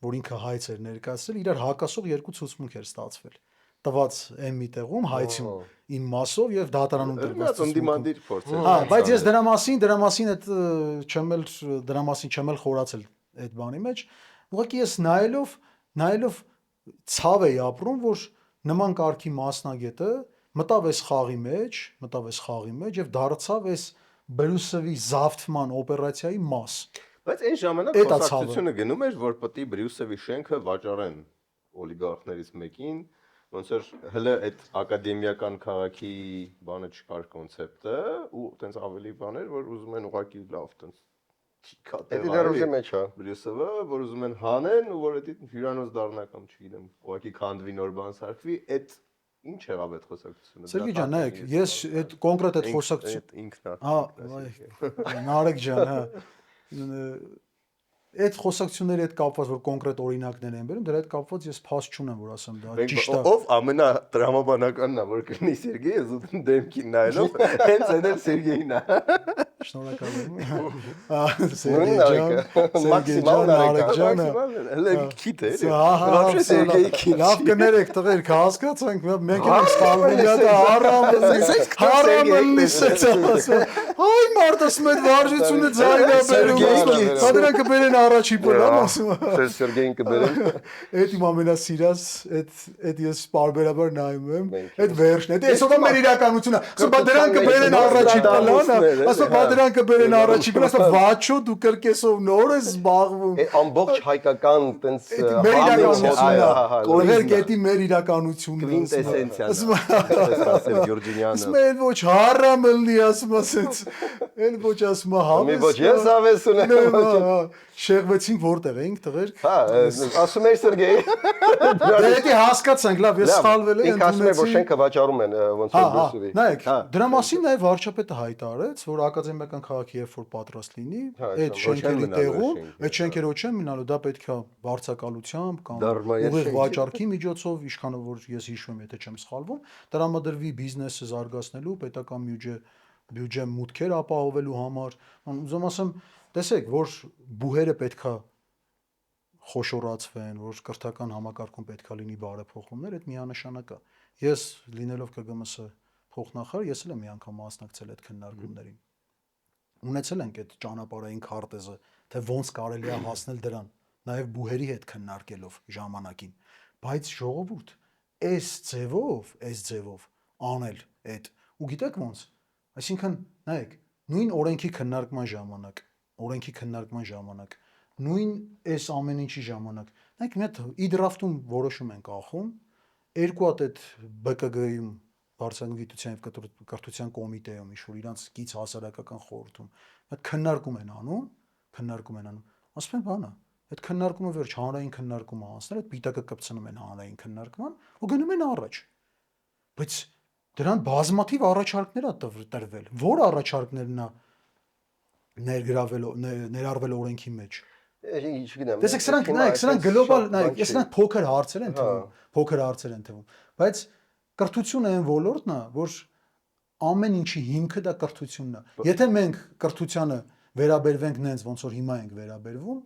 որ ինքը հայց էր ներկայացրել, իրար հակասող երկու ցուցմունք էր ստացվել։ Տված եմ մի տեղում հայցում իմ մասով եւ դատարանում դրված դիմանդիր փորձել։ հա, բայց ես դրա մասին այդ չեմ էլ խորացել այդ բանի մեջ։ Ուղղակի ես նայելով ցավ էի ապրում, որ նման կարգի մասնագետը մտավ այս խաղի մեջ եւ դարձավ այս Բրյուսովի զավթման օպերացիայի մաս։ Բայց այն ժամանակ խոսակցությունը գնում էր, որ պետք է Բրյուսովի շենքը վաճառեն օլիգարխներից մեկին, ոնց որ հələ այդ ակադեմիական քաղաքի բանը չկար կոնցեպտը ու տենց ավելի բաներ, որ ուզում են ուղղակի լավ տենց Դա դեռ մեջ է։ Բրյուսովը, որ ուզում են հանեն ու որ դա հյուրանոց դառնա կամ չգիտեմ, ուղղակի քանդվի նոր բան սարքվի, այդ ինչ եղավ այդ խոսակցությունը։ Սերգեյ ջան, նայեք, ես այդ կոնկրետ այդ խոսակցություն ինքնա։ հա, Նարեկ ջան, հա։ Այդ խոսակցությունների հետ կապված որ կոնկրետ օրինակներ են բերում, դրա հետ կապված ես փաստ չունեմ, որ ասեմ դա ճիշտ է։ Ով ամենատրամաբանականն է, որ կնի Սերգեյը զուտ դեմքին նայելով, հենց այն էլ Սերգեյն է։ Շնորհակալ եմ։ Մաքսիմալ Նարեկ ջան, հələ քիթ է։ Вообще Սերգեյի քիթ։ լավ կներեք տղերք, հասկացանք, մենք ենք սխալվում, դա հարամը Հայ մարդս մեծ վարժությունը ձայնա բերում, դրանք բերեն առաջի պլան ասում։ Սերգեյին կբերեն։ Այդ իմ ամենասիրած, այդ ես բարբերաբար նայում եմ, այդ վերջն է։ Այսօր մեր իրականությունն է։ Ասում բա դրանք բերեն առաջի պլան, ասում բա դրանք բերեն առաջի պլան, ասում վաչո դու կրկեսով նոր ես զբաղվում։ Այդ ամբողջ հայկական տենց մեր իրականությունն է։ Մեր իրականությունն է։ Կվինտեսենցիան։ Ասում Գյուրջինյանը։ Ասում են ոչ հարամը լինի, ասում ասենց։ Էլ ոչ ասում հավես։ Մի ոչ ես հավես ունեմ։ Շեղվեցինք որտեղ էինք տղերք։ Հա, ասում էի Սերգեյ։ Դե հասկացանք, լավ, ես սխալվել եմ, ինքը ասում է որ շենքը վաճառում են ոնց որ Բրյուսովի։ Նայեք, դրա մասին նաև վարչապետը հայտարարեց, որ ակադեմիական քաղաքի երբ որ պատրաստ լինի, այդ շենքերի տեղում, այդ շենքերը ոչ են մնալու, դա պետք է վարձակալությամբ կամ ուղիղ վաճառքի միջոցով, ինչքանով որ ես հիշում եմ, եթե չեմ սխալվում, տրամադրվի բիզնեսը զարգացնելու, պետական բյուջե մուտքեր ապահովելու համար։ Ուզում ասեմ, տեսեք, որ բուհերը պետքա խոշորացվեն, որ կրթական համակարգում պետքա լինի բարեփոխումներ, այդ միանշանակ է։ Ես լինելով ԿԳՄՍ փոխնախարար, ես էլ եմ մի անգամ մասնակցել այդ քննարկումներին։ Ունեցել ենք այդ ճանապարհային քարտեզը, թե ոնց կարելի է հասնել դրան, նաև բուհերի հետ քննարկելով ժամանակին։ Բայց ժողովուրդ, այս ձևով անել այդ, ու գիտեք ոնց, այսինքն, նայեք, նույն օրենքի քննարկման ժամանակ, նույն այս ամեն ինչի ժամանակ, նայեք մի հատ իդրաֆտում որոշում են կախում, երկու հատ այդ ԲԿԳ-ում Բարձրագույն գիտության եւ կրթության կոմիտեում, ինչ որ իրանց գից հասարակական խորհրդում, այդ քննարկում են անում, ասում են բանա, այդ քննարկումը վերջ հանրային քննարկումը անցնել, այդ պիտակը կպցնում են հանրային քննարկման ու գնում են առաջ։ Բայց դրան բազմաթիվ առաջարկներ է տրվել։ Որ առաջարկներն է ներառվել օրենքի մեջ։ Չգիտեմ։ Տեսեք, սրանք գլոբալ, նայեք, սրանք փոքր հարցեր են թվում, բայց կրթությունը այն ոլորտն է, որ ամեն ինչի հիմքը դա կրթությունն է։ Եթե մենք կրթությանը վերաբերվենք նենց ոնց որ հիմա ենք վերաբերվում,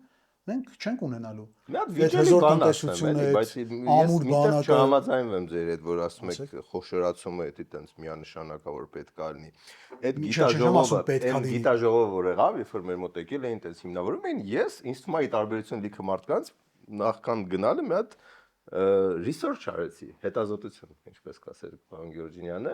մենք չենք ունենալու։ Մի հատ վիճելի բան ասեմ, բայց ես միտեղ չհամաձայնվում ձեր հետ, որ ասում եք խոշորացումը դա տենց միանշանակա որ պետք է լինի։ Այդ գիտաժողովը որ եղավ, երբ որ մեր մոտ եկել էին տենց հիմնավորում էին, ես ինձ թվում է ի տարբերություն լիքը մարդկանց նախքան գնալը մի հատ research արեցի, հետազոտություն, ինչպես կասեր պարոն Գյորջինյանը,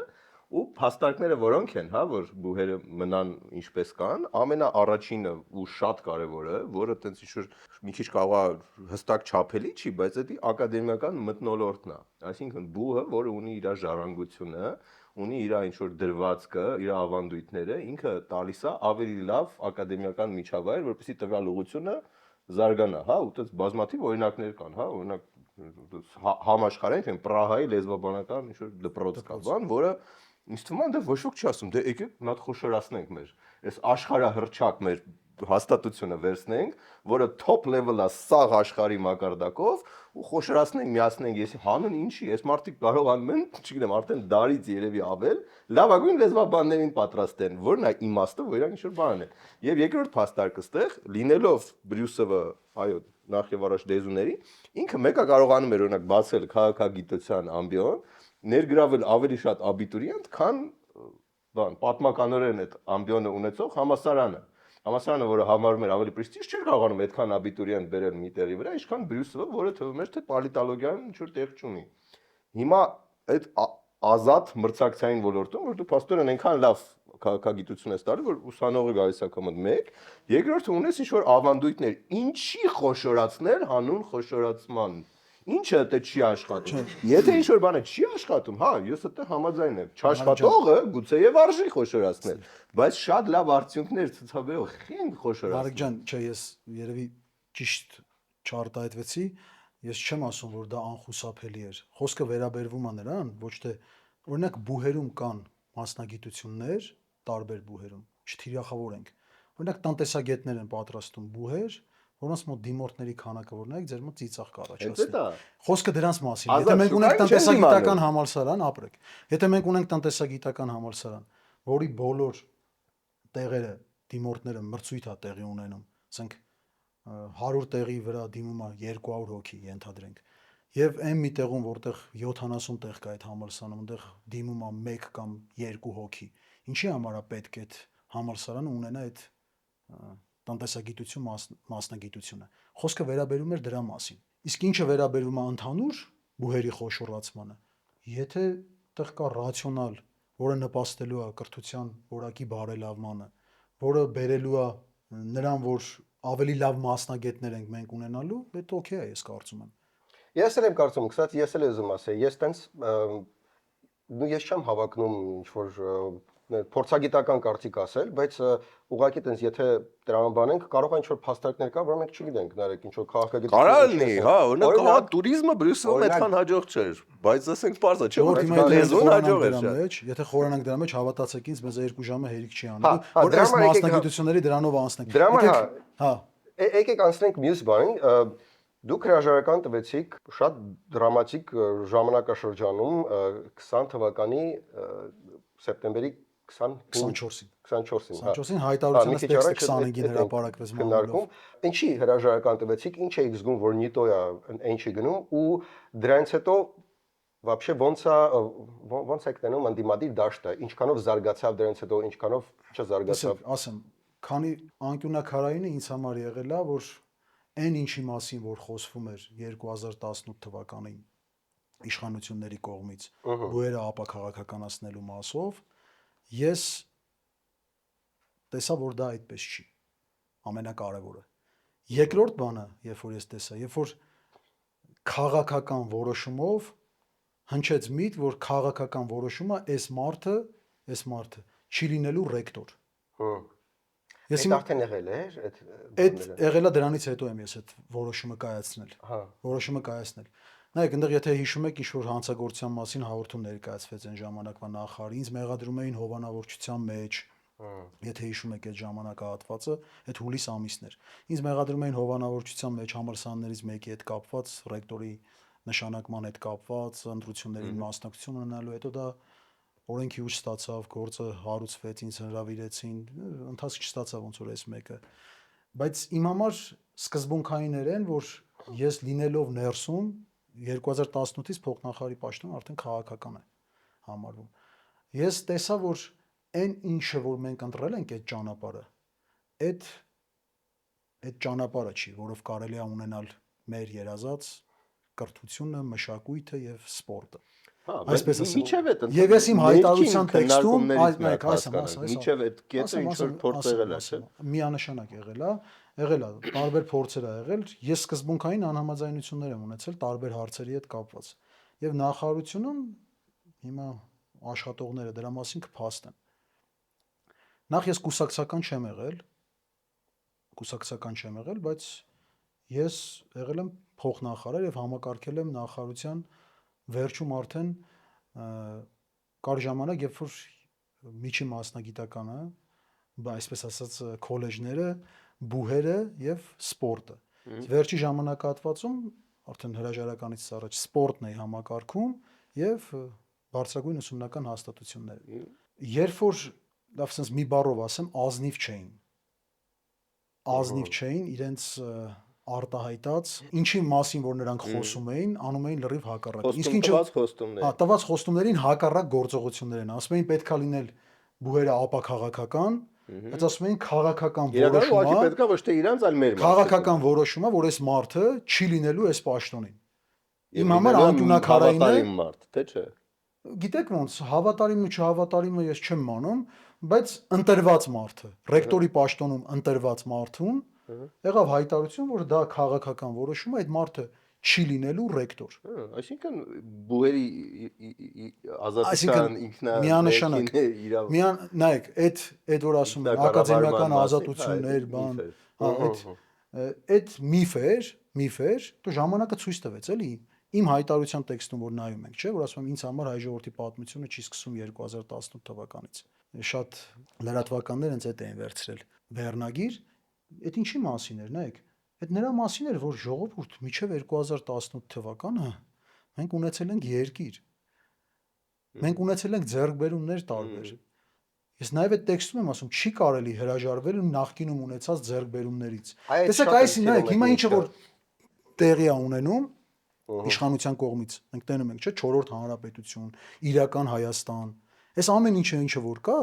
ու փաստարկները որոնք են, հա, որ բուհերը մնան ինչպես կան, ամենաառաջինը ու շատ կարևորը, որը տենց ինչ-որ մի քիչ կարող է հստակ չափելի չի, բայց դա ակադեմիական մթնոլորտն է։ Այսինքն բուհը, որը ունի իր ժառանգությունը, ունի իր ինչ-որ դրվածքը, իր ավանդույթները, ինքը տալիս է ավելի լավ ակադեմիական միջավայր, որպեսզի տվյալ ուղղությունը զարգանա, հա, ու այդպես բազմաթիվ օրինակներ կան, հա, օրինակ համաշխարհային, թե Պրահայի լեզվաբանական ինչ-որ դպրոց կա, բան, որը ինձ թվում է դե ոչ ոք չի ասում, դե եկեք մի հատ խոշորացնենք մեր այս աշխարհահռչակ մեր հաստատությունը վերցնենք, որը top level-ա սաղ աշխարհի մակարդակով ու խոշորացնենք, միացնենք, ես հանուն ինչի, այս մարդիկ կարող անում են, չգիտեմ, արդեն դարից երևի ավել, լավագույն լեզվաբաններին պատրաստեն, որն է իմաստը, որ իրանք ինչ-որ բան են։ Եվ երկրորդ փաստարկը ստեղ, լինելով Բրյուսովը, այո, նախ եւ առաջ դեզուների, ինքը մեկը կարողանում էր օրինակ բացել քաղաքագիտության ամբիոն, ներգրավել ավելի շատ աբիտուրիենտ, քան բան, պատմականորեն այդ ամբիոնը ունեցող համալսարանը։ Համալսարանը, որը համարում էր ավելի պրեստիժ, չէր կարողանում այդքան աբիտուրիենտ բերել մի տեղի վրա, ինչքան Բրյուսովը, որը թվում էր թե պոլիտոլոգիան ինչ որ տեղ չունի։ Հիմա այդ ազատ մրցակցային ոլորտում, որ դու փաստորեն այնքան լավ քաղաքագիտություն ես տալի, որ ուսանողը գալիս է կոմոդ 1, երկրորդը ունես ինչ որ ավանդույթներ, ինչի խոշորացնել հանուն խոշորացման։ Ինչը դա չի աշխատում։ Եթե ինչ որ բանը չի աշխատում, հա, ես դա համաձայն եմ։ Չաշխատողը գուցեև արժի խոշորացնել, բայց շատ լավ արդյունքներ ցուցաբերող խեն խոշորացնել։ Մարիկ ջան, չէ, ես երևի ճիշտ չարտահայտվեցի, ես չեմ ասում, որ դա անխուսափելի էր։ Խոսքը վերաբերվում է նրան, ոչ թե օրինակ բուհերում կան մասնագիտություններ, տարբեր բուհերում, չթիրախավորենք։ Օրինակ տնտեսագետներ են պատրաստում բուհեր, որոնց մոտ դիմորդների քանակը որ նայեք, ձեր մոտ ծիծաղ կառաջացնի։ Խոսքը դրանց մասին։ Եթե մենք ունենք տնտեսագիտական համալսարան, ապրեք։ Եթե մենք ունենք տնտեսագիտական համալսարան, որի բոլոր տեղերը, դիմորդները մրցույթ է տեղի ունենում, ասենք 100 տեղի վրա դիմում է 200 հոգի, ենթադրենք։ Եվ այն մի տեղում, որտեղ 70 տեղ կա այդ համալսարանում, այնտեղ դիմում է 1 կամ 2 հոգի։ Ինչի համար է պետք այդ համալսարանը ունենա այդ տնտեսագիտություն մասնագիտությունը։ Խոսքը վերաբերում էր դրա մասին։ Իսկ ինչը վերաբերում է ընդհանուր բուհերի խոշորացմանը, եթե տեղ կա ռացիոնալ, որը նպաստելու է կրթության որակի բարելավմանը, որը բերելու է նրան, որ ավելի լավ մասնագետներ ենք մենք ունենալու, դա օքեյ է, ես կարծում եմ։ Ես էլ եմ կարծում, կստати ես էլ ուզում ասել, ես տենց ես չեմ հավակնում ինչ որ փորձագիտական կարծիք ասել, բայց ուղղակի տենց եթե տրամաբանենք, կարող է ինչ որ փաստարկներ կա, որ մենք չգիտենք, նարեկ ինչ որ քաղաքագիտություն։ Կարա լինի, հա, օրինակ туриզմը Բրյուսելում այդքան հաջող չէր, բայց ասենք պարզ է, չէ՞ որ լեզուն հաջող էր շատ։ Եթե խորանանք դրա մեջ, հավատացեք ինձ, մեզ 2 ժամը հերիք չի անելու, որ այս մասնագիտությունների դրանով անցնենք։ Հա։ Եկեք անցնենք մյուս բանին, դուք հրաժարական տվեցիք շատ դրամատիկ ժամանակաշրջանում 20 թվականի սեպտեմբերի 24-ին 24-ին, հա։ 24-ին հայտարարությունից տեքստը 25-ին հրապարակվեց մամուլով։ Ինչի հրաժարական տվեցիք, ինչ էիք զգում, որ նիտոյա այնչի գնում ու դրանից հետո вообще ոնց է կտնում անդիմադիր դաշտը, ինչքանով զարգացավ դրանից հետո, ինչքանով չզարգացավ։ Ասեմ, քանի անկյունակարայինը ինձ համար եղել է, որ այն ինչի մասին, որ խոսվում էր 2018 թվականին իշխանությունների կողմից բուհերը ապաքաղաքականացնելու մասով, ես տեսա, որ դա այդպես չի, ամենակարևորը։ Երկրորդ բանը, երբ որ ես տեսա, երբ որ քաղաքական որոշումով հնչեց միտ, որ քաղաքական որոշումը այս մարդը չի լինելու ռեկտոր։ Ես արդեն եղել է այդ եղելա դրանից հետո եմ ես այդ որոշումը կայացնել։ Հա։ Որոշումը կայացնել։ Նայեք, այնտեղ եթե հիշում եք, ինչ-որ հանցագործության մասին հաղորդում ներկայացվեց այն ժամանակվա նախարարի, ինձ մեղադրում էին հովանավորչության մեջ։ Եթե հիշում եք այդ ժամանակահատվածը, այդ հուլիս ամիսն էր։ Ինձ մեղադրում էին հովանավորչության մեջ համալսարաններից մեկի հետ կապված, ռեկտորի նշանակման հետ կապված, ընտրություններին մասնակցություն ունենալու, հետո դա օրենքի ուժ ստացավ, գործը հարուցվեց, ինձ հրավիրեցին, ընթացք չստացավ ոնց որ այս մեկը։ Բայց իմ համար սկզբունքայիններ են, որ ես լինելով ներսում 2018-ից փոխնախարարի պաշտոնը արդեն քաղաքական է համարվում։ Ես տեսա, որ այն ինչը որ մենք ընտրել ենք այդ ճանապարհը, այդ ճանապարհը չի, որով կարելի է ունենալ մեր երազած կրթությունը, մշակույթը եւ սպորտը։ Հա, Այսպես ասեմ։ Միջև այդ Եւ ես իմ հայտարարության տեքստում միջև այդ կետը ինչ որ փորձ եղել է, չէ՞։ Միանշանակ եղել է, տարբեր փորձեր ա եղել։ Ես սկզբունքային անհամաձայնություններ եմ ունեցել տարբեր հարցերի հետ կապված։ Եվ նախարարությունում հիմա աշխատողները դրա մասին կփաստեն։ Նախ ես կուսակցական չեմ եղել, բայց ես եղել եմ փոխնախարար եւ համակարգել եմ նախարարության վերջում արդեն կար ժամանակ, երբ որ միջի մասնագիտականը, այսպես ասած քոլեջները, բուհերը եւ սպորտը։ Վերջի ժամանակահատվածում արդեն հրաժարականից առաջ սպորտն էի համակարգում եւ բարձրագույն ուսումնական հաստատությունները։ Երբ որ լավ sense մի բառով ասեմ, ազնիվ չէին իրենց արտահայտած ինչի մասին որ նրանք խոսում էին, անում էին լրիվ հակառակը։ Իսկ ինչը տված խոստումներին հակառակ գործողություններ են, ասում էին պետքա լինել բուհերը ապաքաղաքական, բայց ասում էին քաղաքական որոշումը, պետքա ոչ թե իրանց, այլ մեր քաղաքական որոշումը, որ այս մարդը չի լինելու այս պաշտոնին։ Իմ համար անկյունակարային է մարդ, թե չէ։ Գիտեք ոնց, հավատարիմն ու չհավատարիմը ես չեմ մանում, բայց ընտրված մարդը, ռեկտորի պաշտոնում ընտրված մարդուն եղավ հայտարարություն, որ դա քաղաքական որոշում է, այդ մարդը չի լինելու ռեկտոր։ Այսինքն բուհերի ազատության միանշանակ նայեք, այդ որ ասում են ակադեմիական ազատություններ, բան, այդ միֆ էր, դու ժամանակը ցույց տվեց, էլի։ Իմ հայտարարության տեքստում որ նայում ենք, չէ, որ ասում եմ ինձ համար հայ ժողովրդի պատմությունը չի սկսում 2018 թվականից։ Շատ լրատվականներ հենց այդ էին վերցրել վերնագիր, այդ ինչի մասին էր, նայեք։ Այդ նրա մասին էր, որ ժողովուրդ մինչև 2018 թվականը մենք ունեցել ենք երկիր։ Մենք ունեցել ենք ձեռքբերումներ տարբեր։ Ես նաև այդ տեքստում եմ ասում, չի կարելի հրաժարվել նախկինում ունեցած ձեռքբերումներից։ Տեսեք, այսին նայեք, հիմա ինչը որ տեղի է ունենում իշխանության կողմից, մենք տենում ենք, չէ, 4-րդ հանրապետություն, իրական Հայաստան։ Այս ամեն ինչը որ կա,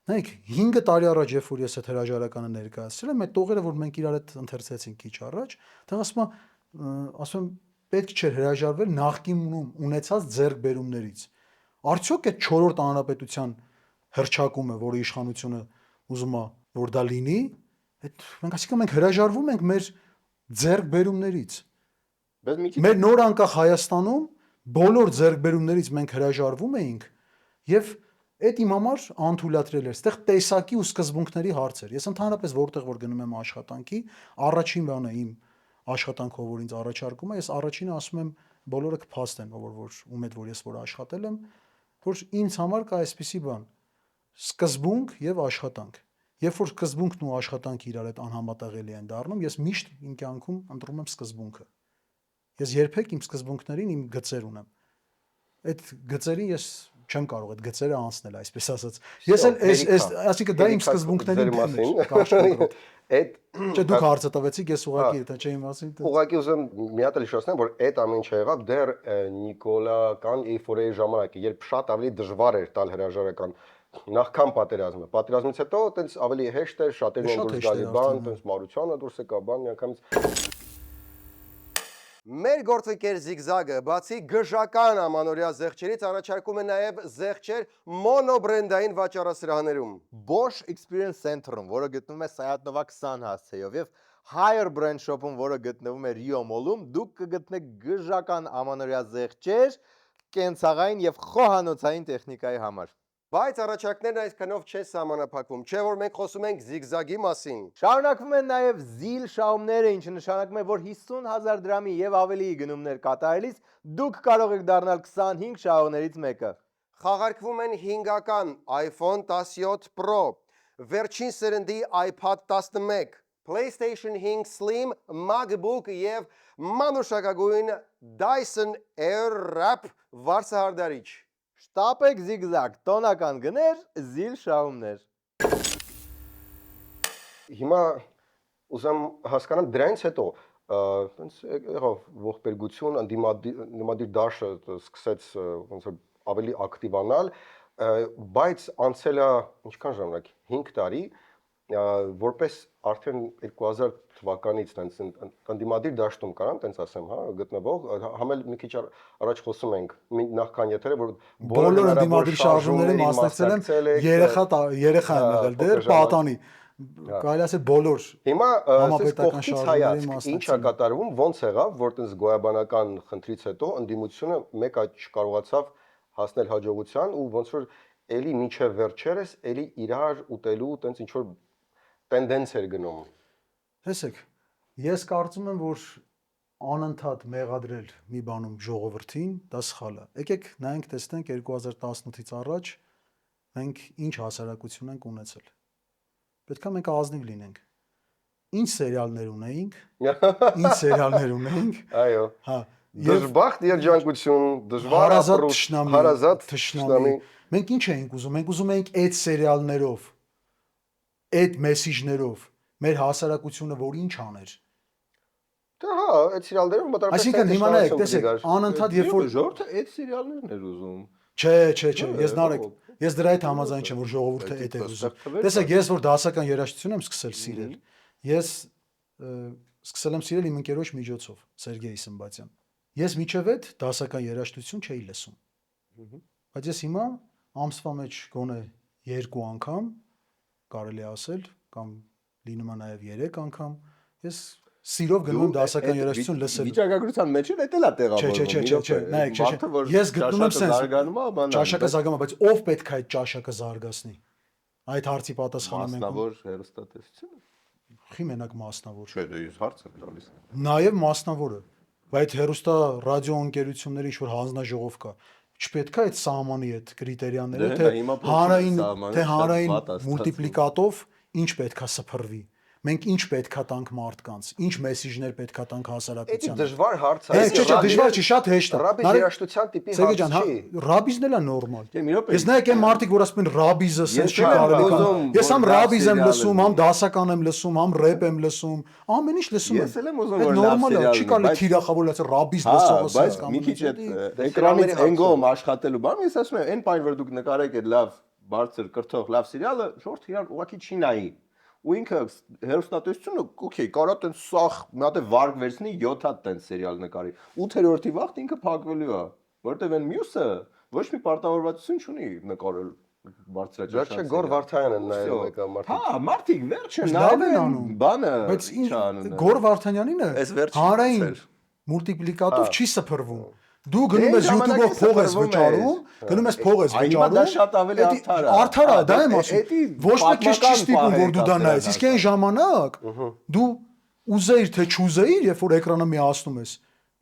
նայեք 5 տարի առաջ, երբ որ ես այդ հրաժարականը ներկայացրել եմ, այդ տողերը, որ մենք իրար հետ ընթերցեցինք քիչ առաջ, դա ասում եմ, պետք չէր հրաժարվել նախկինում ունեցած ձեռքբերումներից։ Արդյոք այդ 4-րդ հանրապետության հռչակումը, որը իշխանությունը ուզում է, որ դա լինի, այդ մենք հրաժարվում ենք մեր ձեռքբերումներից։ Մեր նոր անկախ Հայաստանում բոլոր ձեռքբերումներից մենք հրաժարվում էինք եւ այդ իմ համար անթույլատրել էր։ Այստեղ տեսակի ու սկզբունքների հարց էր։ Ես ընդհանրապես որտեղ որ գնում եմ աշխատանքի, առաջին բանը իմ աշխատանքով որ ինձ առաջարկում է, ես առաջինը ասում եմ բոլորը կփաստեն, որ ում հետ որ ես որ աշխատել եմ, որ ինձ համար կա այսպիսի բան՝ սկզբունք եւ աշխատանք։ Երբ որ սկզբունքն ու աշխատանքը իրար հետ անհամատեղելի են դառնում, ես միշտ իմ կյանքում ընտրում եմ սկզբունքը։ Ես երբեք իմ սկզբունքներին իմ գծեր ունեմ։ Այդ գծերին ես չեմ կարող այդ գծերը անցնել, այսպես ասած։ Ես էլ այսինքն դա իմ սկզբունքների մասին է։ Այդ չէ դուք հարցը տվեցիք, ես ուղղակի դա չէի ասի։ Ուղղակի ուզում մի հատ էլ հիշեցնեմ, որ այդ ամեն ինչը եղավ դեռ նիկոլական էйֆորիայի ժամանակ, երբ շատ ավելի դժվար էր տալ հրաժարական նախքան պատերազմը։ Պատերազմից հետո այտենց ավելի հեշտ էր, շատերին դուրս գալի բան, այտենց մարությանը դուրս եկա բան, միանգամից Մեր գործընկեր Zigzag-ը բացի գժական ամանորյա զեղչերից առաջարկում է նաև զեղչեր մոնոբրենդային վաճառասրահներում։ Bosch Experience Center-ում, որը գտնվում է Սայաթնովա 20 հասցեով եւ Higher Brand Shop-ում, որը գտնվում է Rio Mall-ում, դուք կգտնեք գժական ամանորյա զեղչեր կենցաղային եւ խոհանոցային տեխնիկայի համար։ Բայց առաջարկներն այսքանով չեն սահմանափակվում, չէ՞ որ մենք խոսում ենք Zigzag-ի մասին։ Շարունակվում են նաև զիլ շահումները, ինչը նշանակում է, որ 50,000 դրամի եւ ավելի գնումներ կատարելիս դուք կարող եք դառնալ 25 շահողներից մեկը։ Խաղարկվում են 5-ական iPhone 17 Pro, վերջին սերնդի iPad 11, PlayStation 5 Slim, MacBook եւ մանուշակագույն Dyson Airwrap վարսահարդարիչ։ Շտապեք Zigzag, տոնական գներ, զիլ շահումներ։ Հիմա ուզեմ հասկանամ դրանից հետո ոնց եղավ ողբերգություն, ընդդիմադիր դաշը սկսեց ոնց որ ավելի ակտիվանալ, բայց անցել է ինչքան ժամանակ 5 տարի որպես արդեն 2000 թվականից տենց անդիմադիր դաշտում կարամ տենց ասեմ, հա, գտնվող համել մի քիչ առաջ խոսում ենք նախքան եթերը որ բոլոր անդիմադիր շարժումների մասնակցել են երեխա են եղել դեռ պատանի կարելի ասել բոլոր հիմա համապետական կողքից շարժումների հայացք ինչ է կատարվում ոնց եղավ որ տենց գոյաբանական խնդրից հետո ընդդիմությունը մեկը չկարողացավ հասնել հաջողության ու ոնց որ էլի միջև վերջերս էլի իրար ուտելու տենց ինչ որ տենդենց էր գնում Տեսեք, ես կարծում եմ, որ անընդհատ մեղադրել մի բանում ժողովրդին, դա սխալ է։ Եկեք նայենք տեսնենք 2018-ից առաջ մենք ինչ հասարակություն ենք ունեցել։ Պետք է մենք ազնիվ լինենք։ Ինչ սերիալներ ունեինք, ինչ սերիալներ ունեինք, այո հա, դժբախտ երջանկություն դժվար հարազատ թշնամի։ Մենք ինչ էինք ուզում։ Մենք ուզում էինք այդ սերիալներով, այդ մեսիջներով մեր հասարակությունը որ ինչ աներ։ Դա հա, այդ սերիալներով մտածել Այսինքն հիմա նայեք, տեսեք, անընդհատ երբ որ ժողովուրդը այդ սերիալներն էր ուզում։ Չէ, ես նարեկ, ես դրա հետ համաձայն չեմ, որ ժողովուրդը այդ է ուզում։ Տեսեք, ես որ դասական երաժշտություն եմ սկսել սիրել, ես սկսել եմ սիրել իմ ընկերոջ միջոցով, Սերգեյ Սմբատյան։ Ես միջև այդ դասական երաժշտություն չէի լսում։ Բայց ես հիմա ամսվա մեջ գոնե 2 անգամ կարելի ասել կամ լինում է նաև 3 անգամ ես սիրով գնում եմ դասական երաժշտություն լսել։ Վիճակագրության մեջ էլ դա տեղավորվում։ Չէ, նայեք, ես գտնում եմ sense ճաշակը զարգանում, բայց ով պետք է այդ ճաշակը զարգացնի։ Այդ հարցի պատասխանը մենք մասնավոր հեռուստատեսությունը։ Խի մենակ մասնավոր։ Չէ, դա ես հարց եմ տալիս։ Նաև մասնավորը, բայց հեռուստա ռադիո ընկերությունների ինչ որ հանձնաժողով կա։ Չպետք է այդ սահմանի այդ կրիտերիաները թե հանրային մուլտիպլիկատով ինչ պետք է սփռվի։ Մենք ինչ պետք է տանք մարդկանց, ինչ մեսիջներ պետք է տանք հասարակությանը։ Դա դժվար հարց է։ Չէ, դժվար չի, շատ հեշտ է։ Ռաբիզ երաժշտության տիպի հարց չի։ Ռաբիզն էլ է նորմալ։ Ես նայեք այն մարդիկ, որ ասում են ռաբիզը sense չի կարելի։ Ես համ ռաբիզ եմ լսում, համ դասական եմ լսում, համ ռեփ եմ լսում, ամեն ինչ լսում եմ։ Ես էլ եմ ուզում որ նորմալ է, չի կարելի թիրախավորել ասել ռաբիզ լսողը բայց մի քիչ այդ էկրանից էնգոմ աշխատելու բան, ես ասում եմ, այն բան որ դուք նկարեք այդ լավ բարձր կրթող լավ սերիալը, շորտ իրան ուղղակի չի նայի։ Ու ինքը հերոստատեսությունը, օքեյ, կարա տենց սախ մի հատ վարկ վերցնի 7 հատ տենց սերիալ նկարի։ 8-րդի վաղտ ինքը փակվելու է, որտեվ այն մյուսը ոչ մի պարտավորվածություն չունի նկարել բարձրաճաշ։ Վերջը Գոր Վարդանյանն են նայում եկա մարդիկ։ Հա, մարդիկ վերջը նայում են բանը, բայց ինչ անում։ Գոր Վարդանյանինը հանրային մուլտիպլիկատով չի սփռվում։ Դու գնում ես YouTube-ով փող ես վճարում, գնում ես փող ես վճարում։ Դա շատ ավելի արդար է։ Արդար է, դա եմ ասում։ Ոչ մեկ քեզ չի ստիպում, որ դու դա նայես։ Իսկ այն ժամանակ դու ուզեիր թե չուզեիր, երբ որ էկրանը միացնում ես,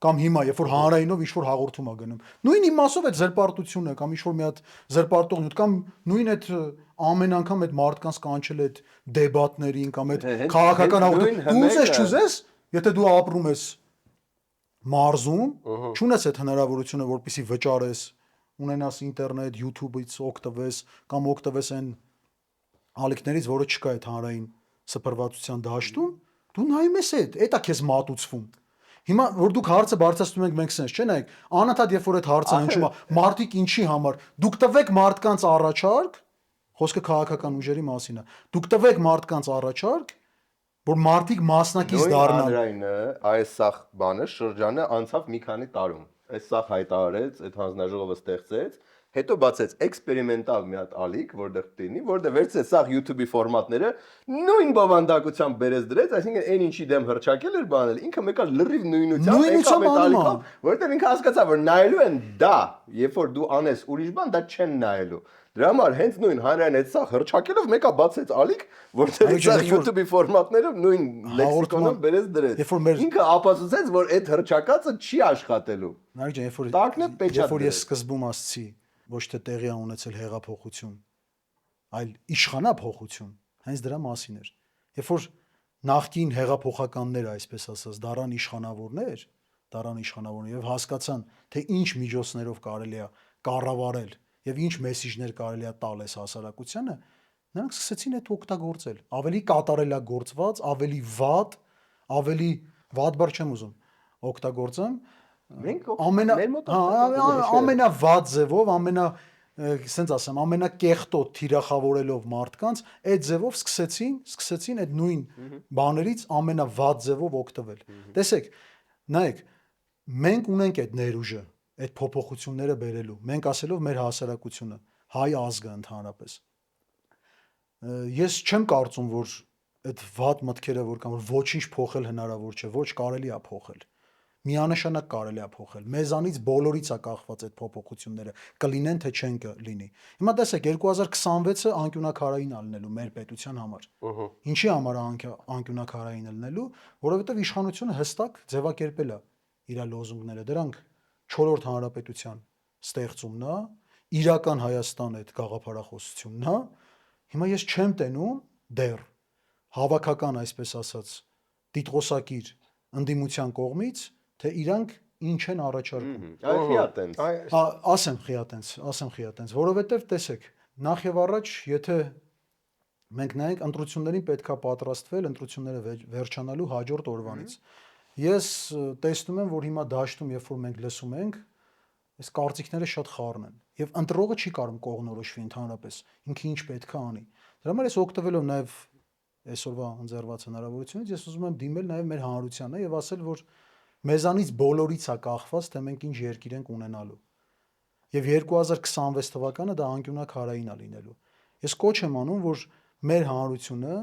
կամ հիմա, երբ որ հանրայինով ինչ-որ հաղորդում է գնում։ Նույն իմաստով այդ զրպարտությունը կամ ինչ-որ մի հատ զրպարտող նյութ կամ նույն այդ ամեն անգամ այդ մարդկանց կանչել այդ դեբատներին կամ այդ քաղաքական հաղորդում։ Դու ուզես չուզես, եթե դու ապրում ես մարզում, չունես այդ հնարավորությունը, որպեսզի վճարես, ունենաս ինտերնետ, YouTube-ից օգտվես կամ օգտվես այն ալիքներից, որը չկա այդ հանրային սփռվածության դաշտում, դու նայում ես այդ է քեզ մատուցվում։ Հիմա որ դուք հարցը բարձրացնում եք մենք sense, չէ՞ նայեք, անընդհատ երբ որ այդ հարցը հնչում է, մարդիկ ինչի համար, դուք տվեք մարդկանց առաջարկ, խոսքը քաղաքական ուժերի մասին է։ Դուք տվեք մարդկանց առաջարկ, որ մարդիկ մասնակից դառնան։ Հանրայինը այս սախ բանը շրջանը անցավ մի քանի տարում։ Այս սախ հայտարարեց, այդ հանձնաժողովը ստեղծեց, հետո բացեց էքսպերիմենտալ մի հատ ալիք, որտեղ տինի, որտեղ վերցրեց սախ YouTube-ի ֆորմատները, նույն բովանդակությամբ բերեց դրեց, այսինքն այն ինչի դեմ հրճակել էր բանել, ինքը մեկա լրիվ նույնությամբ ալիքով, որտեղ ինքը հասկացավ, որ նայելու են դա, երբ որ դու անես ուրիշ բան, դա չեն նայելու։ Դրա համար հենց նույն հանրային այդ սա հրճակելով մեկա բացեց ալիք, որտեղ սա YouTube-ի ֆորմատներով նույն լեքսիկոնով բերեց դրեց։ Ինքը ապացուցեց, որ այդ հրճակածը չի աշխատելու։ Նայեք ջան, երբ որ ես սկզբում ասացի, ոչ թե տեղի է ունեցել հեղափոխություն, այլ իշխանափոխություն, հենց դրա մասին էր։ Երբ որ նախկին հեղափոխականները, այսպես ասած, դառան իշխանավորներ եւ հասկացան, թե ինչ միջոցներով կարելի է կառավարել եւ ինչ մեսիջներ կարելի է տալ այս հասարակությանը, նրանք սկսեցին այդ օգտագործել, ավելի կատարելագործված, ավելի վատ բառ չեմ ուզում օգտագործեմ, ամենավատ ձևով, ասենց ասեմ, ամենակեղտոտ թիրախավորելով մարդկանց, այդ ձևով սկսեցին այդ նույն բաներից ամենավատ ձևով օգտվել։ Տեսեք, նայեք, մենք ունենք այդ ներուժը, այդ փոփոխությունները բերելու։ Մենք ասելով մեր հասարակությունը, հայ ազգը ընդհանրապես։ Ես չեմ կարծում, որ այդ վատ մտքերը որ կան, որ ոչինչ փոխել հնարավոր չէ, ոչ կարելի է փոխել։ Միանշանակ կարելի է փոխել։ Մեզանից բոլորից է կախված այդ փոփոխությունները, կլինեն թե չեն կլինի։ Հիմա տեսեք 2026-ը անկյունակարային է լինելու մեր պետության համար։ Ինչի համար է անկյունակարային լինելու, որովհետև իշխանությունը հստակ ձևակերպել է իր լոզունգները, դրանք 4-րդ հանրապետության ստեղծումն է, իրական Հայաստան այդ գաղափարախոսությունն է։ Հիմա ես չեմ տենում դեռ հավաքական, այսպես ասած, տիտղոսակիր ընդդիմության կողմից, թե իրանք ինչ են առաջարկում։ Այո, խիա տենց։ Ասեմ խիա տենց, որովհետև տեսեք, նախ եւ առաջ, եթե մենք նայենք ընտրություններին պետքա պատրաստվել ընտրությունները վերջանալու հաջորդ օրվանից։ Ես տեսնում եմ, որ հիմա դաշտում, երբ որ մենք լսում ենք, այս կարծիքները շատ խառն են եւ ընտրողը չի կարող կողմնորոշվի ընդհանրապես ինքը ինչ պետք է անի։ Դրա համար ես օգտվելով նաեւ այսօրվա ընձեռված հնարավորությունից ես ուզում եմ դիմել նաեւ մեր հանրությանն եւ ասել, որ մեզանից բոլորից է կախված, թե մենք ինչ երկիր ենք ունենալու։ Եվ 2026 թվականը դա անկյունակարային է լինելու։ Ես կոչ եմ անում, որ մեր հանրությունը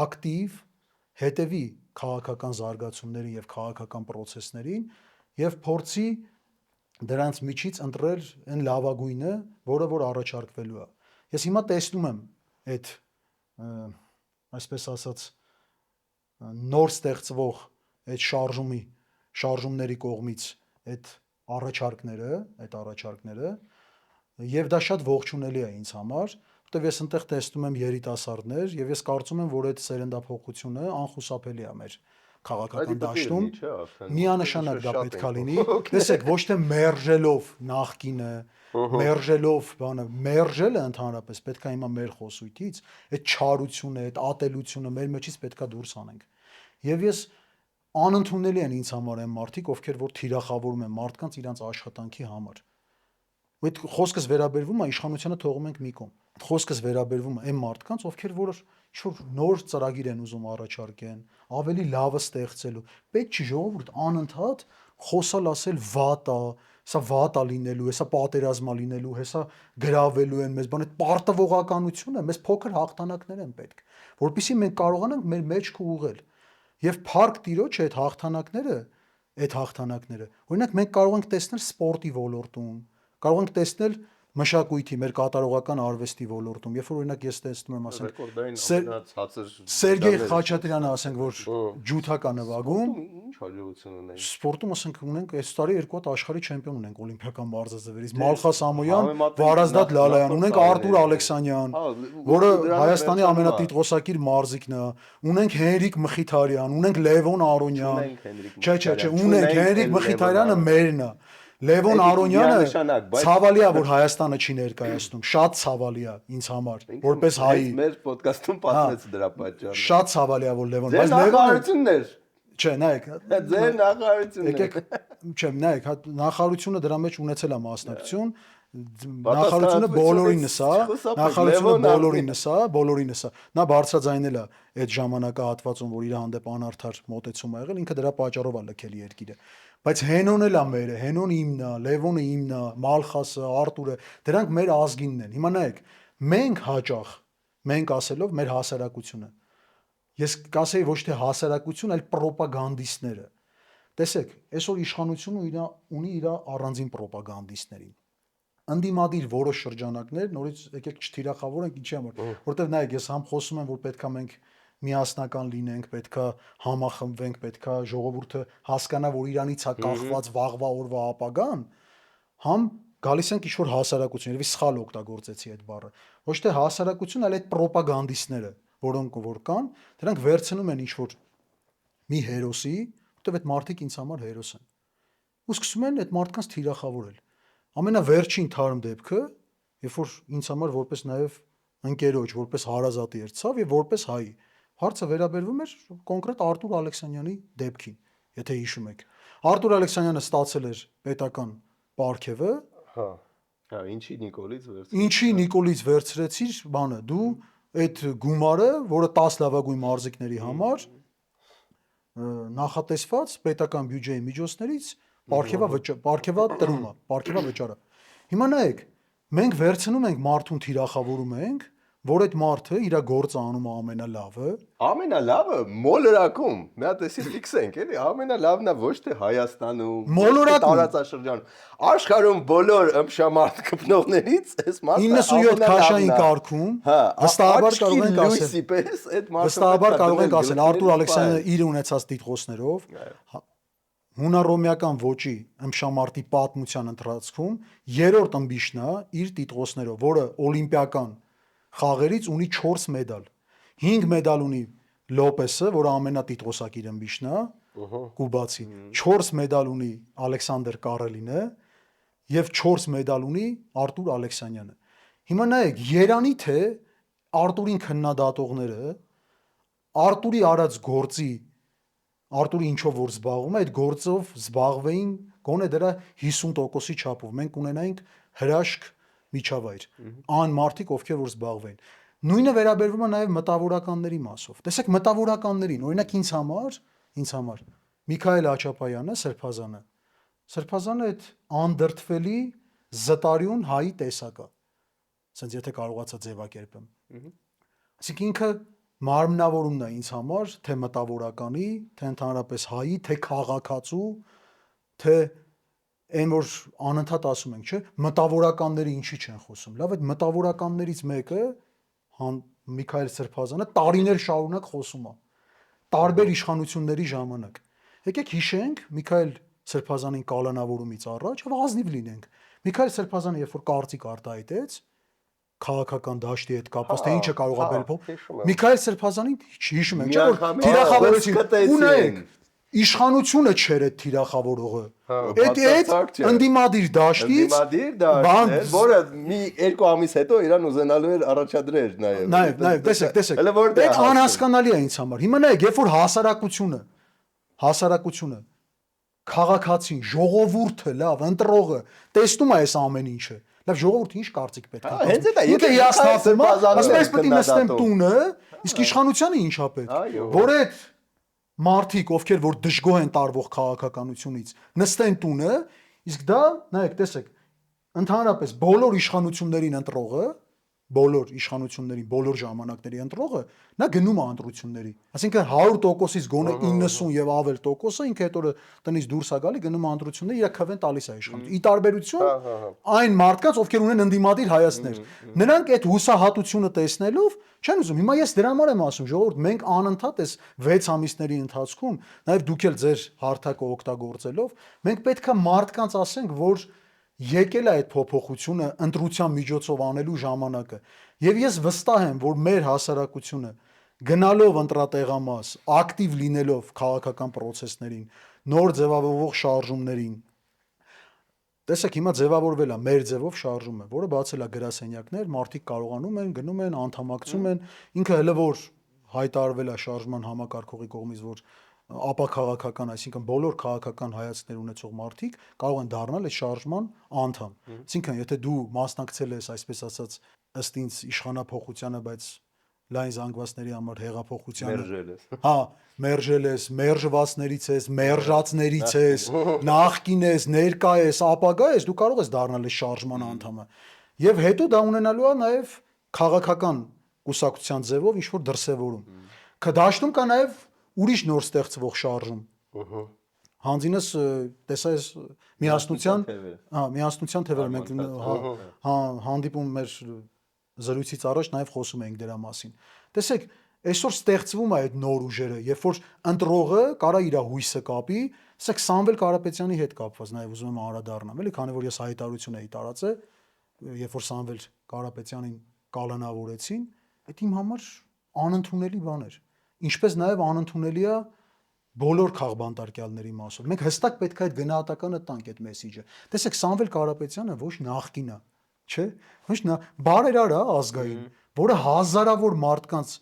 ակտիվ հետևի քաղաքական զարգացումներին եւ քաղաքական process-ներին եւ փորձի դրանց միջից ընտրել այն լավագույնը, որը որ առաջարկվելու է։ Ես հիմա տեսնում եմ այդ այսպես ասած նոր ստեղծվող այդ շարժումների կողմից այդ առաջարկները եւ դա շատ ողջունելի է ինձ համար, որտեվ ես այնտեղ տեսնում եմ երիտասարդներ եւ ես կարծում եմ, որ այդ սերնդափոխությունը անխուսափելի է մեր քաղաքական դաշտում։ Միանշանակ դա պետքա լինի։ Տեսեք, ոչ թե մերժելով նախկինը, մերժելով բանը, մերժելը ընդհանրապես պետքա հիմա մեր խոսույթից, այդ չարությունը, այդ ատելությունը մեր մեջից պետքա դուրս անենք։ Եվ ես անընդունելի են ինձ համար այն մարդիկ, ովքեր որ թիրախավորում են մարդկանց իրանց աշխատանքի համար։ Այդ խոսքս վերաբերվում է իշխանությանը թողում ենք մի կողմ։ Խոսքս վերաբերվում է այն մարդկանց, ովքեր որ ինչ-որ նոր ծրագիր են ուզում առաջարկեն, ավելի լավը ստեղծելու։ Պետք չի ժողովուրդ անընդհատ խոսալ ասել վատ է, սա վատ է լինելու, հեսա պատերազմ է լինելու, հեսա գրավելու են մեզ, բան այդ պարտավորականությունը մեզ փոքր հաղթանակներ են պետք, որpիսի մենք կարողանանք մեր մեջքը ուղղել։ Եվ փառք Տիրոջ այդ հաղթանակները, օրինակ մենք կարող ենք տեսնել սպորտի ոլորտում, կարող ենք տեսնել մշակույթի, մեր կատարողական արվեստի ոլորտում, երբ որ օրինակ ես տեսնում եմ, ասենք, Սերգեյ Խաչատրյանը, ասենք, որ ջութակ է նվագում, Ինչ հաջողություն ունեն։ սպորտում ասենք ունենք այս տարի 2 հատ աշխարհի չեմպիոն ունենք օլիմպիական մարզաձևերից, Մալխաս Ամոյան, Վարազդատ Լալայան, ունենք Արտուր Ալեքսանյան, որը Հայաստանի ամենատիտղոսակիր մարզիկն է, ունենք Հենրիկ Մխիթարյան, ունենք Լևոն Արոնյան, չէ, ունենք Հենրիկ Մխիթարյանը մերն է, Լևոն Արոնյանը ցավալի է, որ Հայաստանը չի ներկայացնում, շատ ցավալի է ինձ համար, որպես հայի։ Մեր ոդկասթում պատմեց դրա պատճառը։ Շատ ցավալի է, որ Լևոն, բայց նախարարություններ։ Չէ, նայեք, Ձեր նախարարություններ։ եկեք, չէ, նայեք, նախարարությունը դրա մեջ ունեցել է մասնակցություն, նախարարությունը բոլորինս է, նա բարձրաձայնել է այդ ժամանակահատվածում, որ իր հանդեպ անարդար մոտեցում ա եղել, ինքը դրա պատճառով է լքել երկիրը։ Բայց Հենոն էլ է մերը, Հենոն իմն է, Լևոնը իմն է, Մալխասը, Արտուրը, դրանք մեր ազգինն են։ Հիմա նայեք, մենք հաճախ, մենք ասելով մեր հասարակությունը, ես կասեի ոչ թե հասարակություն, այլ պրոպագանդիստները։ Տեսեք, այսօր իշխանությունը ունի իր առանձին պրոպագանդիստներին։ Ընդդիմադիր որոշ շրջանակներ, նորից եկեք չթիրախավորենք ինչի համար, որտեղ նայեք, ես համ խոսում եմ, որ պետքա մենք միասնական լինենք, պետքա համախմբվենք, պետքա ժողովուրդը հասկանա, որ իրանից է կախված վաղվա օրվա ապագան, համ գալիս ենք ինչ-որ հասարակություն, երևի սխալ օգտագործեցի այդ բառը, ոչ թե հասարակություն, այլ այդ պրոպագանդիստները, որոնք որ կան, դրանք վերցնում են ինչ-որ մի հերոսի, որտեղ այդ մարդիկ ինձ համար հերոս են։ Ու սկսում են այդ մարդկանց թիրախավորել։ Ամենավերջին թարմ դեպքը, երբ որ ինձ համար որպես նաև ընկերոջ, որպես հարազատի երցավ եւ որպես հայի, հարցը վերաբերվում էր կոնկրետ Արտուր Ալեքսանյանի դեպքին, եթե հիշում եք։ Արտուր Ալեքսանյանը ստացել էր պետական պարգևը, Հա, ինչի Նիկոլից վերցրեց։ Ինչի Նիկոլից վերցրեցիր, բանը դու այդ գումարը, որը 10 լավագույն մարզիկների համար նախատեսված պետական բյուջեի միջոցներից պարգևա տրումը, պարգևա վճարը։ Հիմա նայեք, մենք վերցնում ենք մարդուն թիրախավորում ենք, որ այդ մարդը իր գործը անում է ամենալավը։ Ամենալավը մոլորակում։ Մի հատ էսի ֆիքսենք, էլի, ամենալավն է ոչ թե Հայաստանում, Մոլորակում։ տարածաշրջանում, աշխարհում բոլոր ըմբշամարտ կպնողներից այս մարդը 97 քաշային կարգում հա, վստահաբար կարող ենք ասել։ լույսի պես այդ մարդը Վստահաբար կարող ենք ասել Արտուր Ալեքսանյանը իր ունեցած տիտղոսներով հունարոմեական ոճի ըմբշամարտի պատմության ընթացքում երրորդ ըմբիշն է իր տիտղոսներով, որը օլիմպիական խաղերից ունի 4 մեդալ։ 5 մեդալ ունի Լոպեսը, որը ամենատիտղոսակիր ըմբիշն է, կուբացի։ 4 մեդալ ունի Ալեքսանդր Կարելինը եւ 4 մեդալ ունի Արտուր Ալեքսանյանը։ Հիմա նայեք, երանի թե Արտուրին քննադատողները Արտուրի արած գործի Արտուրի ինչով որ զբաղվում է, այդ գործով զբաղվեին գոնե դրա 50%-ի չափով։ Մենք ունենայինք հրաշք միջավայր, այն մարդիկ, ովքեր որ զբաղվեն։ Նույնը վերաբերվում է նաև մտավորականների մասով։ Տեսեք, մտավորականներին, օրինակ ինձ համար Միքայել Աչապայանը, Սրբազանը այդ անդրդվելի զտարյուն հայի տեսակ է։ Ասենց եթե կարողացա ձևակերպեմ։ Այսինքն ինքը մարմնավորումն է ինձ համար, թե մտավորականի, թե ընդհանրապես հայի, թե քաղաքացու, թե այն որ անընդհատ ասում ենք, չէ, մտավորականները ինչի չեն խոսում։ Լավ, այդ մտավորականներից մեկը Միքայել Սրբազանը տարիներ շարունակ խոսում է տարբեր իշխանությունների ժամանակ։ Եկեք հիշենք Միքայել Սրբազանին կալանավորումից առաջ, եւ ազնիվ լինենք։ Միքայել Սրբազանը երբ որ կարծիք արտահայտեց քաղաքական դաշտի հետ կապված, թե ինչը կարող է բերել։ Միքայել Սրբազանին հիշում ենք, չէ՞ որ թիրախավորեցին։ Ունենք իշխանությունը չէր այդ թիրախավորողը։ Այդ ընդդիմադիր դաշտից բան, որը մի 2 ամիս հետո իրան ուզենալու էր առաջադրել նաև, տեսեք, այդ անհասկանալի է ինձ համար։ Հիմա նայեք, երբ որ հասարակությունը քաղաքացին, ժողովուրդը, լավ, ընտրողը տեսնում է այս ամեն ինչը։ Լավ, ժողովուրդը ինչ կարծիք պետք է։ Հենց դա, ինքը հիասթափվում է, ասես պետք է նստեմ տունը, իսկ իշխանությանը ինչա պետք։ Որ այդ մարդիկ, ովքեր որ դժգոհ են տարվող քաղաքականությունից, նստեն տունը, իսկ դա, նայեք, տեսեք, ընդհանրապես բոլոր իշխանություններին ընտրողը, բոլոր իշխանությունների, բոլոր ժամանակների ընտրողը, նա գնում է ընտրությունների։ Այսինքն 100%-ից գոնե 90 եւ ավել տոկոսը ինքը հետո տնից դուրս է գալի, գնում է ընտրությունների, իր քվեն տալիս է իշխանություն։ Ի տարբերություն այն մարդկանց, ովքեր ունեն ընդդիմադիր հայացքներ, նրանք այդ հուսահատությունը տեսնելով չեն ուզում։ Հիմա ես դրա համար եմ ասում, ժողովուրդ, մենք անընդհատ այս 6 ամիսների ընթացքում, նաեւ դուք էլ ձեր հարթակը օգտագործելով, մենք պետք է մարդկանց ասենք, որ եկել է այդ փոփոխությունը ընտրության միջոցով անելու ժամանակը։ Եվ ես վստահ եմ, որ մեր հասարակությունը գնալով ընտրատեղամաս, ակտիվ լինելով քաղաքական process-ներին, նոր ձևավորվող շարժումներին, տեսեք, հիմա ձևավորվել է մեր ձևով շարժումը, որը բացել է գրասենյակներ, մարդիկ կարողանում են, գնում են, անդամակցում են, ինքը հələ որ հայտարարվել է շարժման համակարգողի կողմից, որ ապաքաղաքական, այսինքն բոլոր քաղաքական հայացքներ ունեցող մարդիկ կարող են դառնալ այդ շարժման անդամ։ Այսինքն, եթե դու մասնակցել ես, այսպես ասած, ըստ ինձ իշխանափոխությանը, բայց լայն զանգվածների համար հեղափոխությանը, հա, մերժել ես, մերժվածներից ես, մերժածներից ես, նախկին ես, ներկա ես, ապագա ես, դու կարող ես դառնալ այս շարժման անդամը։ Եվ հետո դա ունենալու է նաև քաղաքական կուսակցության ձևով ինչ որ դրսևորում։ Դաշտում կա նաև ուրիշ նոր ստեղծվող շարժում։ Հանձինս տեսա ես միասնության թևերը մենք հանդիպում մեր զրույցից առաջ նաև խոսում էինք դրա մասին։ Տեսեք, այսօր ստեղծվում է այդ նոր ուժերը, երբ որ ընտրողը կարա իր հույսը կապի, ասեք Սամվել Կարապետյանի հետ կապված, նաև ուզում եմ անդրադառնամ, էլի, քանի որ ես հայտարարություն էի տարածել, երբ որ Սամվել Կարապետյանին կալանավորեցին, այդ իմ համար անընդունելի բան էր։ Ինչպես նաև անընդունելի է բոլոր քաղբանտարկյալների մասով։ Մենք հստակ պետք է այդ գնահատականը տանք այդ մեսիջը։ Տեսեք, Սամվել Կարապետյանը ոչ նախկին է, չէ՞։ Ոչ բարերար է ազգային, որը հազարավոր մարդկանց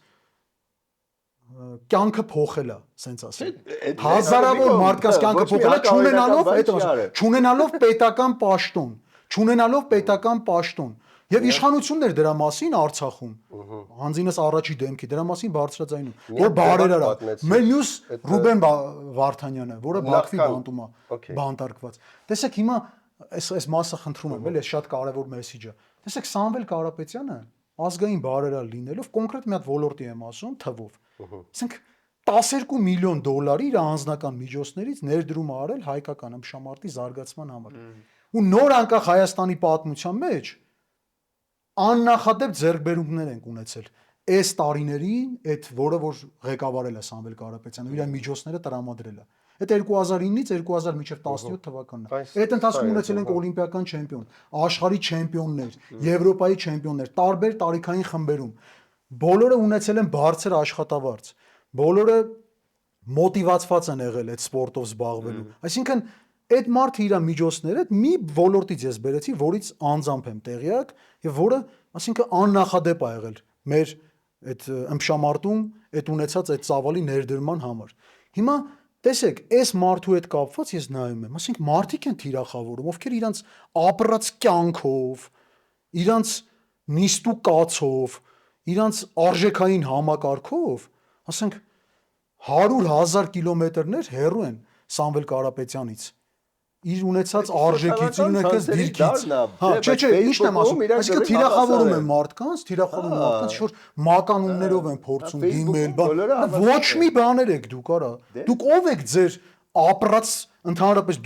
կյանքը փոխել է, ասենց ասեմ։ Հազարավոր մարդկանց կյանքը փոխել է, չունենալով պետական պաշտոն, չունենալով պետական պաշտոն։ Եւ իշխանություններ դրա մասին Արցախում հանձինս առաջի դեմքի դրա մասին բարձրաձայնում որ բարերարա մեր մյուս Ռուբեն Վարդանյանը որը Բաքվի բանտում է բանտարկված տեսեք հիմա այս մասը խնդրում եմ էլի շատ կարևոր մեսեջը տեսեք Սամվել Կարապետյանը ազգային բարերար լինելով կոնկրետ մի հատ ոլորտի եմ ասում թվով ասենք $12 միլիոն իր անձնական միջոցներից ներդրում է արել հայկական ըմբշամարտի զարգացման համար ու նոր անկախ Հայաստանի պատմության մեջ աննախադեպ ձեռքբերումներ ենք ունեցել այս տարիներին այդ որը որ ղեկավարել է Սամվել Կարապետյանը իր միջոցները տրամադրել է այդ 2009-ից 2000 մինչև 17 թվականն է այդ ընթացքում ունեցել ենք օլիմպիական չեմպիոն աշխարհի չեմպիոններ Եվրոպայի չեմպիոններ տարբեր տարիքային խմբերում բոլորը ունեցել են բարձր աշխատավարձ բոլորը մոտիվացված են եղել այդ սպորտով զբաղվելու այսինքն այդ մարդը իր միջոցները մի ոլորտից ես բերեցի, որից անձամբ եմ տեղյակ եւ որը, ասինքն աննախադեպ է եղել մեր այդ ըմբշամարտում այդ ունեցած այդ ծավալի ներդրման համար։ Հիմա տեսեք, այս մարդու հետ կապված ես նայում եմ, ասինքն մարդիկ են թիրախավորում, ովքեր իրանց ապրած կյանքով, իրանց նիստու կացով, իրանց արժեքային համակարգով, ասենք 100,000 կիլոմետրներ հեռու են Սամվել Կարապետյանից իր ունեցած արժեքից, իր ունեցած դիրքից։ Չէ, ի՞նչն եմ ասում։ Այսինքն թիրախավորում են մարդկանց, ինչ-որ մականուններով են փորձում դիմել, ոչ մի բաներ եք դուք, արա։ Դուք ով եք ձեր ապրած ընդհանրապես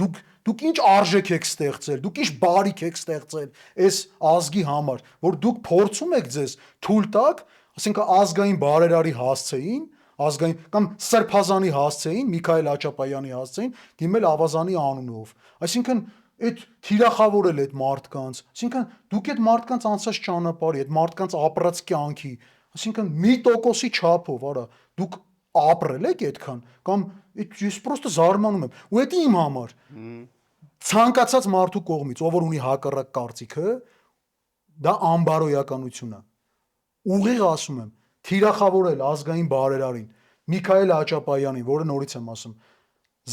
դուք ինչ արժեք եք ստեղծել, դուք ինչ բարիք եք ստեղծել այս ազգի համար, որ դուք փորձում եք ձեզ թույլ տաք, ասինքն ազգային բարերարի հասցեին ազգային կամ Սրբազանի հասցեին, Միքայել Աճապայանի հասցեին դիմել Ավազանի անունով։ Այսինքն այդ թիրախավորել այդ մարդկանց, այսինքն դուք այդ մարդկանց անցած ճանապարհի, այդ մարդկանց ապրած կյանքի, այսինքն 1% չափով, արա, դուք ապրել եք այդքան կամ ես պրոստը զարմանում եմ։ Ու դա իմ համար ցանկացած մարդու կողմից, ով որ ունի հակառակ կարծիքը, դա անբարոյականություն է։ Ուղիղ ասում եմ թիրախավորել ազգային բարերարին Միքայել Աճապայանին, որը նորից եմ ասում,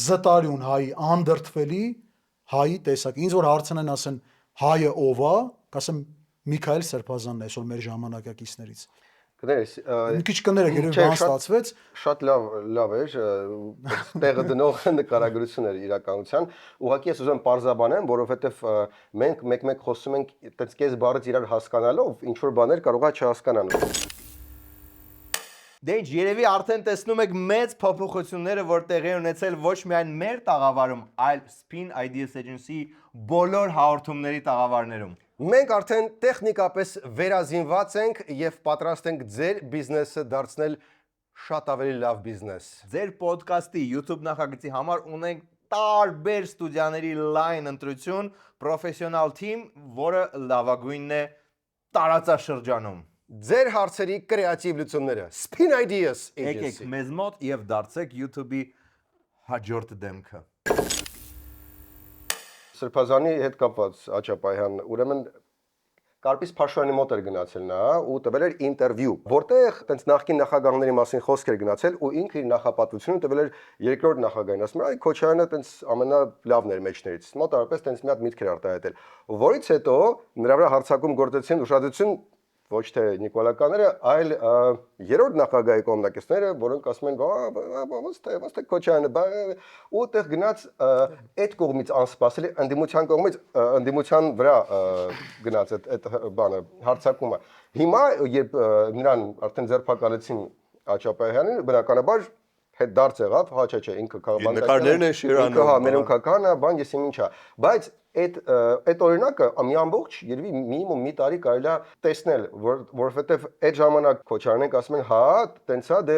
զտարյուն հայի անդրդվելի հայի տեսակ։ Ինձ որ հարցնեն ասեն հայը ով է, կասեմ Միքայել Սրբազանն է այսօր մեր ժամանակակիցներից։ Կներես, մի քիչ կներեք, երբ բան ստացվեց, շատ լավ էր, տեղը դնող նկարագրություն էր իրականության։ Ուղղակի ես ուզում պարզաբանեմ, որովհետև մենք մեկ-մեկ խոսում ենք այդպես կես բառից իրար հասկանալով, ինչ որ բաներ կարող է չհասկանալ։ Դե ինչ, երևի արդեն տեսնում եք մեծ փոփոխությունները, որ տեղի ունեցել ոչ միայն մեր տաղավարում, այլ Spin Ideas Agency բոլոր հաղորդումների տաղավարներում։ Մենք արդեն տեխնիկապես վերազինված ենք եւ պատրաստ ենք ձեր բիզնեսը դարձնել շատ ավելի լավ բիզնես։ Ձեր ոդկասթի YouTube նախագծի համար ունենք տարբեր ստուդիաների լայն ընտրություն, պրոֆեսիոնալ թիմ, որը լավագույնն է տարածաշրջանում։ Ձեր հարցերի կրեատիվ լուծումները Spin Ideas Եկեք Agency։ մեզ մոտ եւ դարձեք YouTube-ի հաջորդ դեմքը։ Սրբազանի հետ կապված Աճապայան, ուրեմն Կարպիս Փաշոյանի մոտ էր գնացել նա ու տվել էր ինտերվյու, որտեղ տենց նախկին նախագահների մասին խոսք էր գնացել ու ինքը իր նախապատվությունը տվել էր երկրորդ նախագահին, ասում էր, այ Քոչարյանը տենց ամենալավն էր մեջներից, մոտավորապես տենց մի հատ միտք էր արտահայտել, որից հետո նրա վրա հարձակում գործեցին ուշադրություն ոչ թե նիկոլականները, այլ երրորդ նախագահի կողմնակիցները, որոնք ասում են, ո՞նց թե Քոչարյանը, ու տեղ գնաց այդ կողմից անսպասելի ընդդիմության վրա գնաց այդ բանը, հարձակումը։ Հիմա երբ նրան արդեն ձերբակալեցին Աճապահյանին, բնականաբար հետ դարձ եղավ, հա չէ, ինքը նկարներն են շիրանում, հա, մերոնքական է, բան, եսիմ ինչա, բայց այդ օրինակը մի ամբողջ երևի մինիմում մի տարի կարելի է տեսնել, որովհետև այդ ժամանակ Քոչարյանենք ասում են, հա, տենց է, դե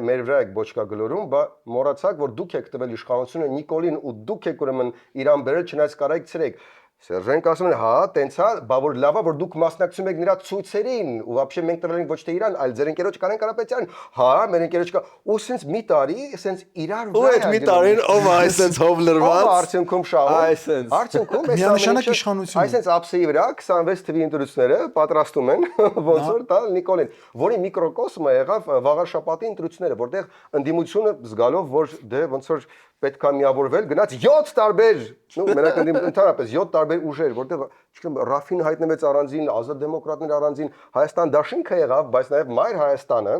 մեր վրա եք բոչկա գլորում, բա մոռացաք, որ դուք եք տվել իշխանությունը Նիկոլին ու դուք եք ուրեմն իրան բերել, չնայած կարայք ցրեք։ Սերժենք ասում են, հա, տենց է, բա որ լավ է, որ դուք մասնակցում եք նրա ցույցերին, ու вообще մենք տվել ենք ոչ թե իրան, այլ ձեր ընկերոջ Կարեն Կարապետյանին։ Հա, մեր ընկերոջ կա, ու սենց մի տարի, սենց իրար Ու այդ մի տարին ով է այսպես հով լրված։ Ով արդյունքում շահում։ Այսենց։ Արդյունքում միանշանակ իշխանություն։ Այսենց ափսեի վրա 26 թվի ընտրությունները պատրաստում են ոնց որ տալ Նիկոլին, որի միկրոկոսմը եղավ վաղաշապատի ընտրությունները, որտեղ ընդդիմությունը զգալով, որ դե ոնց որ պետք է միավորվել, գնաց 7 տարբեր, մենակ ընդհանրապես 7 տարբեր ուժեր, որտեղ չգիտեմ Ռաֆին հայտնվեց առանձին, ազատ դեմոկրատներ առանձին, Հայաստան դաշինքը եղավ, բայց նաև Մայր Հայաստանը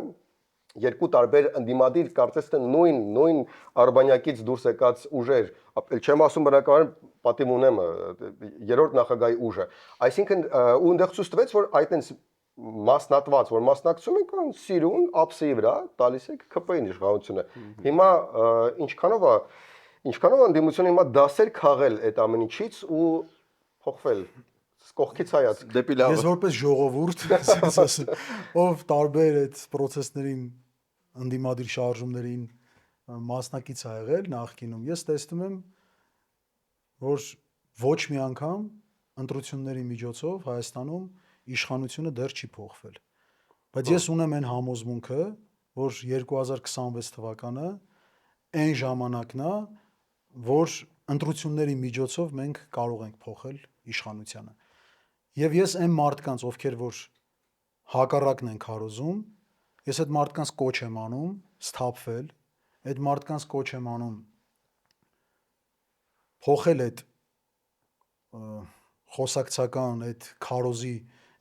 երկու տարբեր ընդդիմադիր կարծես թե նույն արբանյակից դուրս եկած ուժեր, ապել չեմ ասում բնականաբար պատիվ ունեմ երրորդ նախագահի ուժը, այսինքն ու այնտեղ ցույց տվեց, որ այդտենց մասնատված, որ մասնակցում են կան սիրուն, ափսեի վրա, տալիս եք ԿՊ-ին իշխանությունը։ Հիմա ինչքանով ընդդիմությունը հիմա դասեր քաղել այդ ամեն ինչից ու փոխվել կողքից հայացք դեպի լավը։ Ես որպես ժողովուրդ, ասես ասեմ, ով տարբեր այդ process-ներին ընդդիմադիր շարժումներին մասնակից ա եղել նախկինում, ես տեսնում եմ, որ ոչ մի անգամ ընտրությունների միջոցով Հայաստանում իշխանությունը դեռ չի փոխվել։ Բայց ես ունեմ այն համոզմունքը, որ 2026 թվականը այն ժամանակն է, որ ընտրությունների միջոցով մենք կարող ենք փոխել իշխանությանը։ Եվ ես այն մարդկանց, ովքեր որ հակառակն են քարոզում, ես այդ մարդկանց կոչ եմ անում սթափվել, այդ մարդկանց կոչ եմ անում փոխել այդ խոսակցական այդ քարոզի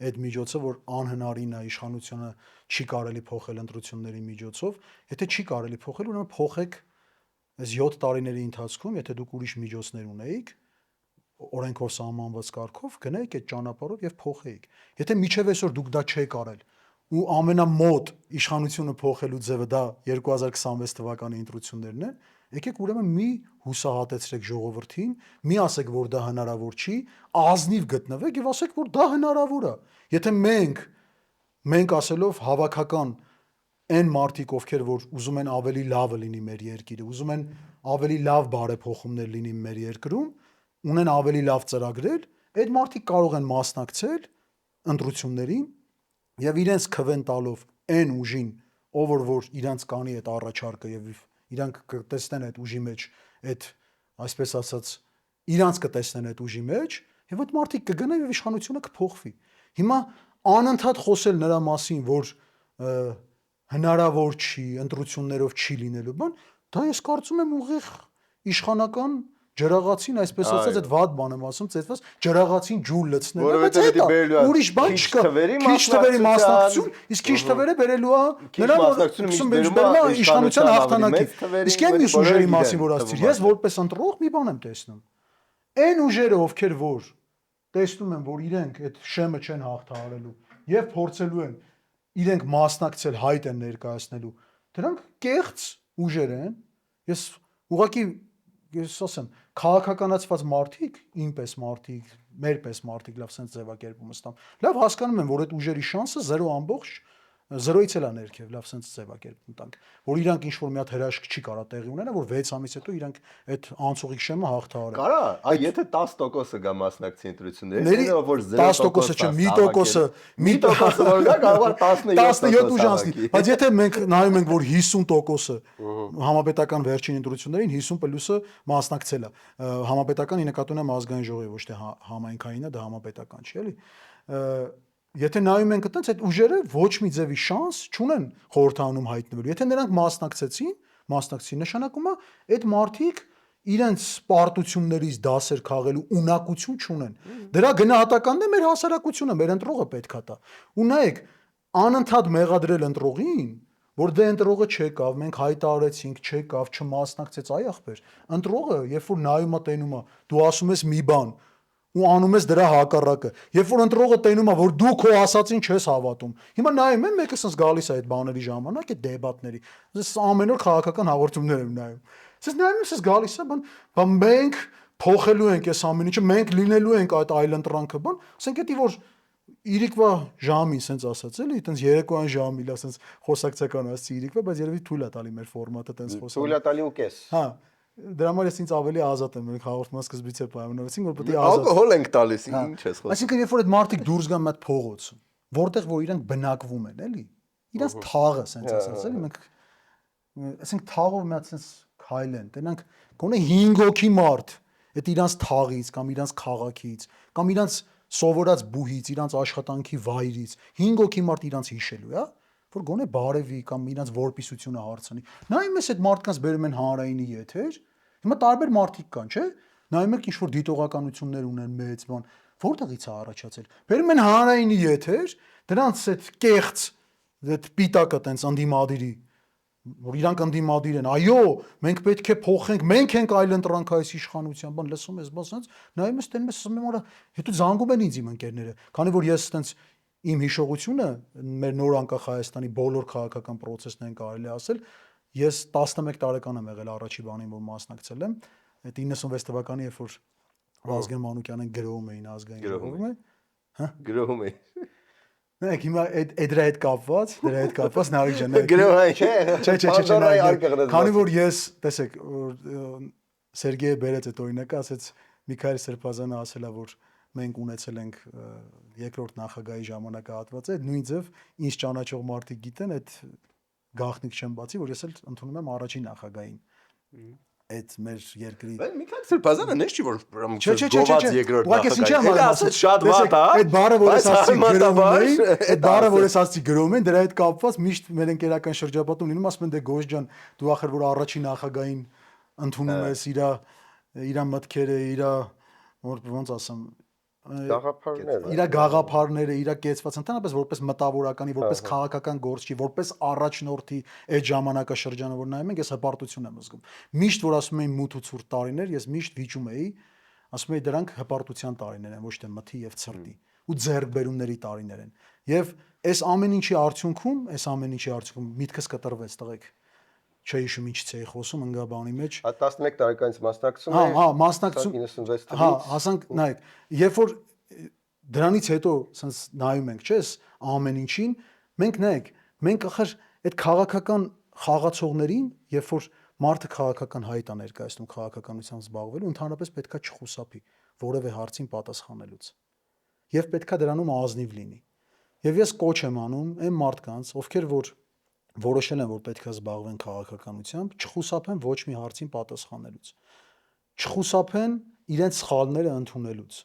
այդ միջոցը, որ անհնարին է իշխանությունը չի կարելի փոխել ընտրությունների միջոցով, եթե չի կարելի փոխել, ուրեմն փոխեք այս 7 տարիների ընթացքում, եթե դուք ուրիշ միջոցներ ունեիք, օրենքով սահմանված կարգով գնայիք այդ ճանապարհով եւ փոխեիք։ Եթե միջև այսօր դուք դա չեք արել ու ամենամոտ իշխանությունը փոխելու ձևը դա 2026 թվականի ընտրություններն են, եկեք ուրեմն մի հուսահատեցրեք ժողովրդին, մի ասեք, որ դա հնարավոր չի, ազնիվ գտնվեք եւ ասեք, որ դա հնարավոր է։ Եթե մենք ասելով հավաքական այն մարդիկ, ովքեր որ ուզում են ավելի լավը լինի մեր երկիրը, ուզում են ավելի լավ բարեփոխումներ լինի մեր երկրում, ունեն ավելի լավ ծրագրեր, այդ մարդիկ կարող են մասնակցել ընտրություններին եւ իրենց քվեն տալով այն ուժին, ով որ իրանց կանի այդ առաջարկը եւ իրանք կտեսնեն այդ ուժի մեջ այդ այսպես ասած իրանց կտեսնեն այդ ուժի մեջ եւ այդ մարդիկ կգնան եւ իշխանությունը կփոխվի։ Հիմա անընդհատ խոսել նրա մասին, որ հնարավոր չի, ընտրություններով չի լինելու բան, դա ես կարծում եմ ուղիղ իշխանական ջրաղացին, այսպես ասած, այդ վատ բան եմ ասում, ծեծված ջրաղացին ջուր լցնելը, բայց այդ ուրիշ բան չկա։ Քիչ թվերի մասնակցություն, իսկ քիչ թվերը բերելու է նրան իշխանության հաղթանակի։ Իսկ այն մյուս ուժերի մասին որ ասացիր, ես որպես ընտրող մի բան եմ տեսնում։ Այն ուժերը, ովքեր որ տեսնում են, որ իրենք այդ շեմը չեն հաղթահարելու եւ փորձելու են իրենք մասնակցել հայտ են ներկայացնելու, դրանք կեղծ ուժեր են։ Ես ուղղակի ես ասեմ, քաղաքականացված մարդիկ, ինպես մարդիկ, մերպես մարդիկ լավ sense ձևակերպումը ստամ։ Լավ հասկանում եմ, որ այդ ուժերի շանսը 0.0-ից էլ է ներքև, լավ sense ձևակերպում տանք, որ իրանք ինչ որ մի հատ հրաշք չի կարա տեղի ունենա, որ 6 ամիս հետո իրանք այդ անցողիկ շեմը հաղթահարեն։ Կարա, այ եթե 10%-ը գա մասնակցի ընտրությունների, որ 10%-ը չէ, մի տոկոսը որ գա կարող է 17 ուժ անցնի, բայց եթե մենք նայում ենք, որ 50%-ը համապետական վերջին ընտրություններին 50+-ը մասնակցել է, համապետական ի նկատի ունեմ ազգային ժողովի, ոչ թե համայնքայինը, դա համապետական չի, էլի։ Եթե նայում ենք այդտենց այդ ուժերը ոչ մի ձևի շանս չունեն խորհրդանում հայտնվելու։ Եթե նրանք մասնակցեցին, նշանակում է այդ մարդիկ իրենց պարտություններից դասեր քաղելու ունակություն չունեն։ Դրա գնահատականն է մեր հասարակությունը, մեր ընտրողը պետքա տա։ Ու նայեք, անընդհատ մեղադրել ընտրողին, որ դե ընտրողը չեկավ, մենք հայտարարեցինք, չեկավ, չմասնակցեց, այ ախպեր։ Ընտրողը, երբ որ նայում է տենում է, դու ասում ես մի բան, ու անում ես դրա հակառակը։ Երբ որ ընտրողը տենում է, որ դու քո ասածին չես հավատում։ Հիմա նայում եմ, մեկը sense գալիս է այդ բաների ժամանակ, այդ դեբատների։ Ես ամեն օր քաղաքական հաղորդումներ եմ նայում։ Sense նայում եմ, sense գալիս է, բան մենք փոխելու ենք այս ամեն ինչը, մենք լինելու ենք այդ այլընտրանքը, բան, ասենք էդի որ իրիկվա ժամին sense ասած էլի, այտենց երեկոյան ժամի, լավ sense խոսակցական ասի իրիկվա, բայց երևի թույլ է տալի մեր ֆորմատը այտենց խոսալ։ Թույլ է տալի ու կես։ Հա, դրա համար ես ինձ ավելի ազատ եմ, մենք հաղորդման սկզբից է պայմանավորեցինք, որ պետք է ազատ։ Ալկոհոլ ենք տալիս, ինչ ես խոսում։ Այսինքն երբ որ այդ մարդիկ դուրս գան մատ փողոց, որտեղ որ իրանք բնակվում են, էլի, իրանք թաղը sense ասած էլի, մենք ասենք թաղով մի հատ sense քայլեն, տենանք գոնե 5 հոգի մարդ, այդ իրանք թաղից կամ իրանք քաղաքից կամ իրանք սովորած բուհից, իրանք աշխատանքի վայրից 5 հոգի մարդ իրանք հիշելու, հա, որ գոնե բարևի կամ իրանք որպիսությունը հարցնի։ Նայում ես այդ մարդկանց բերում են հանրայինի եթեր, Հիմա տարբեր մարդիկ կան, չէ՞։ Նայում եք ինչ որ դիտողականություններ ունեն մեծ բան, որտեղից է առաջացել։ Բերում են հանրայինի եթեր, դրանց այդ կեղծ այդ պիտակը տենց անդիմադիրի որ իրանք անդիմադիր են, այո, մենք պետք է փոխենք, մենք ենք այլընտրանք այս իշխանության, բան լսում ես, բան sense, նայում ես, տենում ես, ասում եմ, արա, հետո զանգում են ինձ իմ ընկերները, քանի որ ես sense իմ հիշողությունը մեր նոր անկախ Հայաստանի բոլոր քաղաքական process-ն են կարելի ասել, ես 11 տարեկան եմ եղել առաջի բանին, որ մասնակցել եմ, այդ 96 թվականի, երբ որ Վազգեն Մանուկյանին գրովում էին ազգային ժողովում, հա, գրոհում է։ նայեք հիմա դրա հետ կապված Նարեկ ջան, Գրոհային չէ։ չէ, քանի որ ես, տեսեք, Սերգեյը բերեց այդ օրինակը, ասեց Միքայել Սրբազանը ասելա, որ մենք ունեցել ենք երկրորդ նախագահի ժամանակահատվածը, նույն ձև ինձ ճանաչող մարդիկ գիտեն, այդ գաղտնիք չեմ բացի, որ ես էլ ընդունում եմ առաջին նախագահին այդ մեր երկրի Միքայել Սրբազանը նես չի որ գոված երկրորդ նախագահ։ ասած շատ վատ է։ Այդ բառը, որ ես ասացի գրովում էի, այդ բառը, որ ես ասացի գրովում են, դրա հետ կապված միշտ մեր ընկերական շրջապատում լինում, ասում են դե Գոժ ջան, դու ախր որ առաջին նախագահին ընդունում ես իր մտքերը, ոնց ասեմ, իր գաղափարները, իր կեցված ընդհանրապես որպես մտավորականի, որպես քաղաքական գործչի, որպես առաջնորդի այդ ժամանակաշրջանը, որ նայում ենք, ես հպարտություն եմ զգում։ Միշտ որ ասում էին մութ ու ցուրտ տարիներ, ես միշտ վիճում էի, ասում էի դրանք հպարտության տարիներ են, ոչ թե մթի եւ ցրտի ու ձեռքբերումների տարիներ են։ Եւ այս ամեն ինչի արդյունքում միտքս կտրվեց, տղեկ։ Չէ հիշում ինչից էի խոսում ընկաբանի մեջ 11 տարեկանից մասնակցում էի մասնակցում 96 թվականից հասանք նայեք երբ որ դրանից հետո sense նայում ենք չէ՞ ամեն ինչին մենք նայեք մենք ախր այդ քաղաքական խաղացողներին երբ որ մարդը քաղաքական հայտ է ներկայացնում քաղաքականությամբ զբաղվելու ընդհանրապես պետքա չխուսափի որևէ հարցին պատասխանելուց եւ պետքա դրանում ազնիվ լինի եւ ես կոչ եմ անում այն մարդկանց ովքեր որ որոշել են, որ պետք է զբաղվեն քաղաքականությամբ, չխուսափեն ոչ մի հարցին պատասխանելուց։ Չխուսափեն իրենց սխալները ընդունելուց։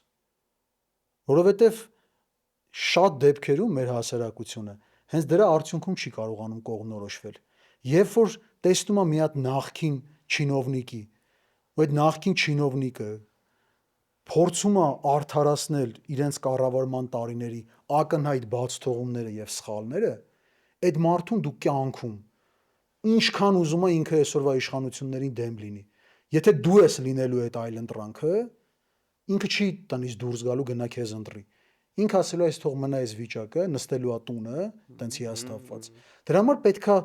Որովհետև շատ դեպքերում մեր հասարակությունը հենց դրա արդյունքում չի կարողանում կողմնորոշվել։ Երբ որ տեսնում է մի հատ նախքին չինովնիկի, ու այդ նախքին չինովնիկը փորձում է արդարացնել իրենց կառավարման տարիների ակնհայտ բացթողումները եւ սխալները, այդ մարդուն դու կյանքում ինչքան ուզում է ինքը այսօրվա իշխանություններին դեմ լինի եթե դու ես լինելու այդ այլընտրանքը ինքը չի տնից դուրս գալու գնա քեզ ընտրի ինքը ասելու այս թող մնա այս վիճակը նստելու է տունը տենց հիաստափված դրա համար պետքա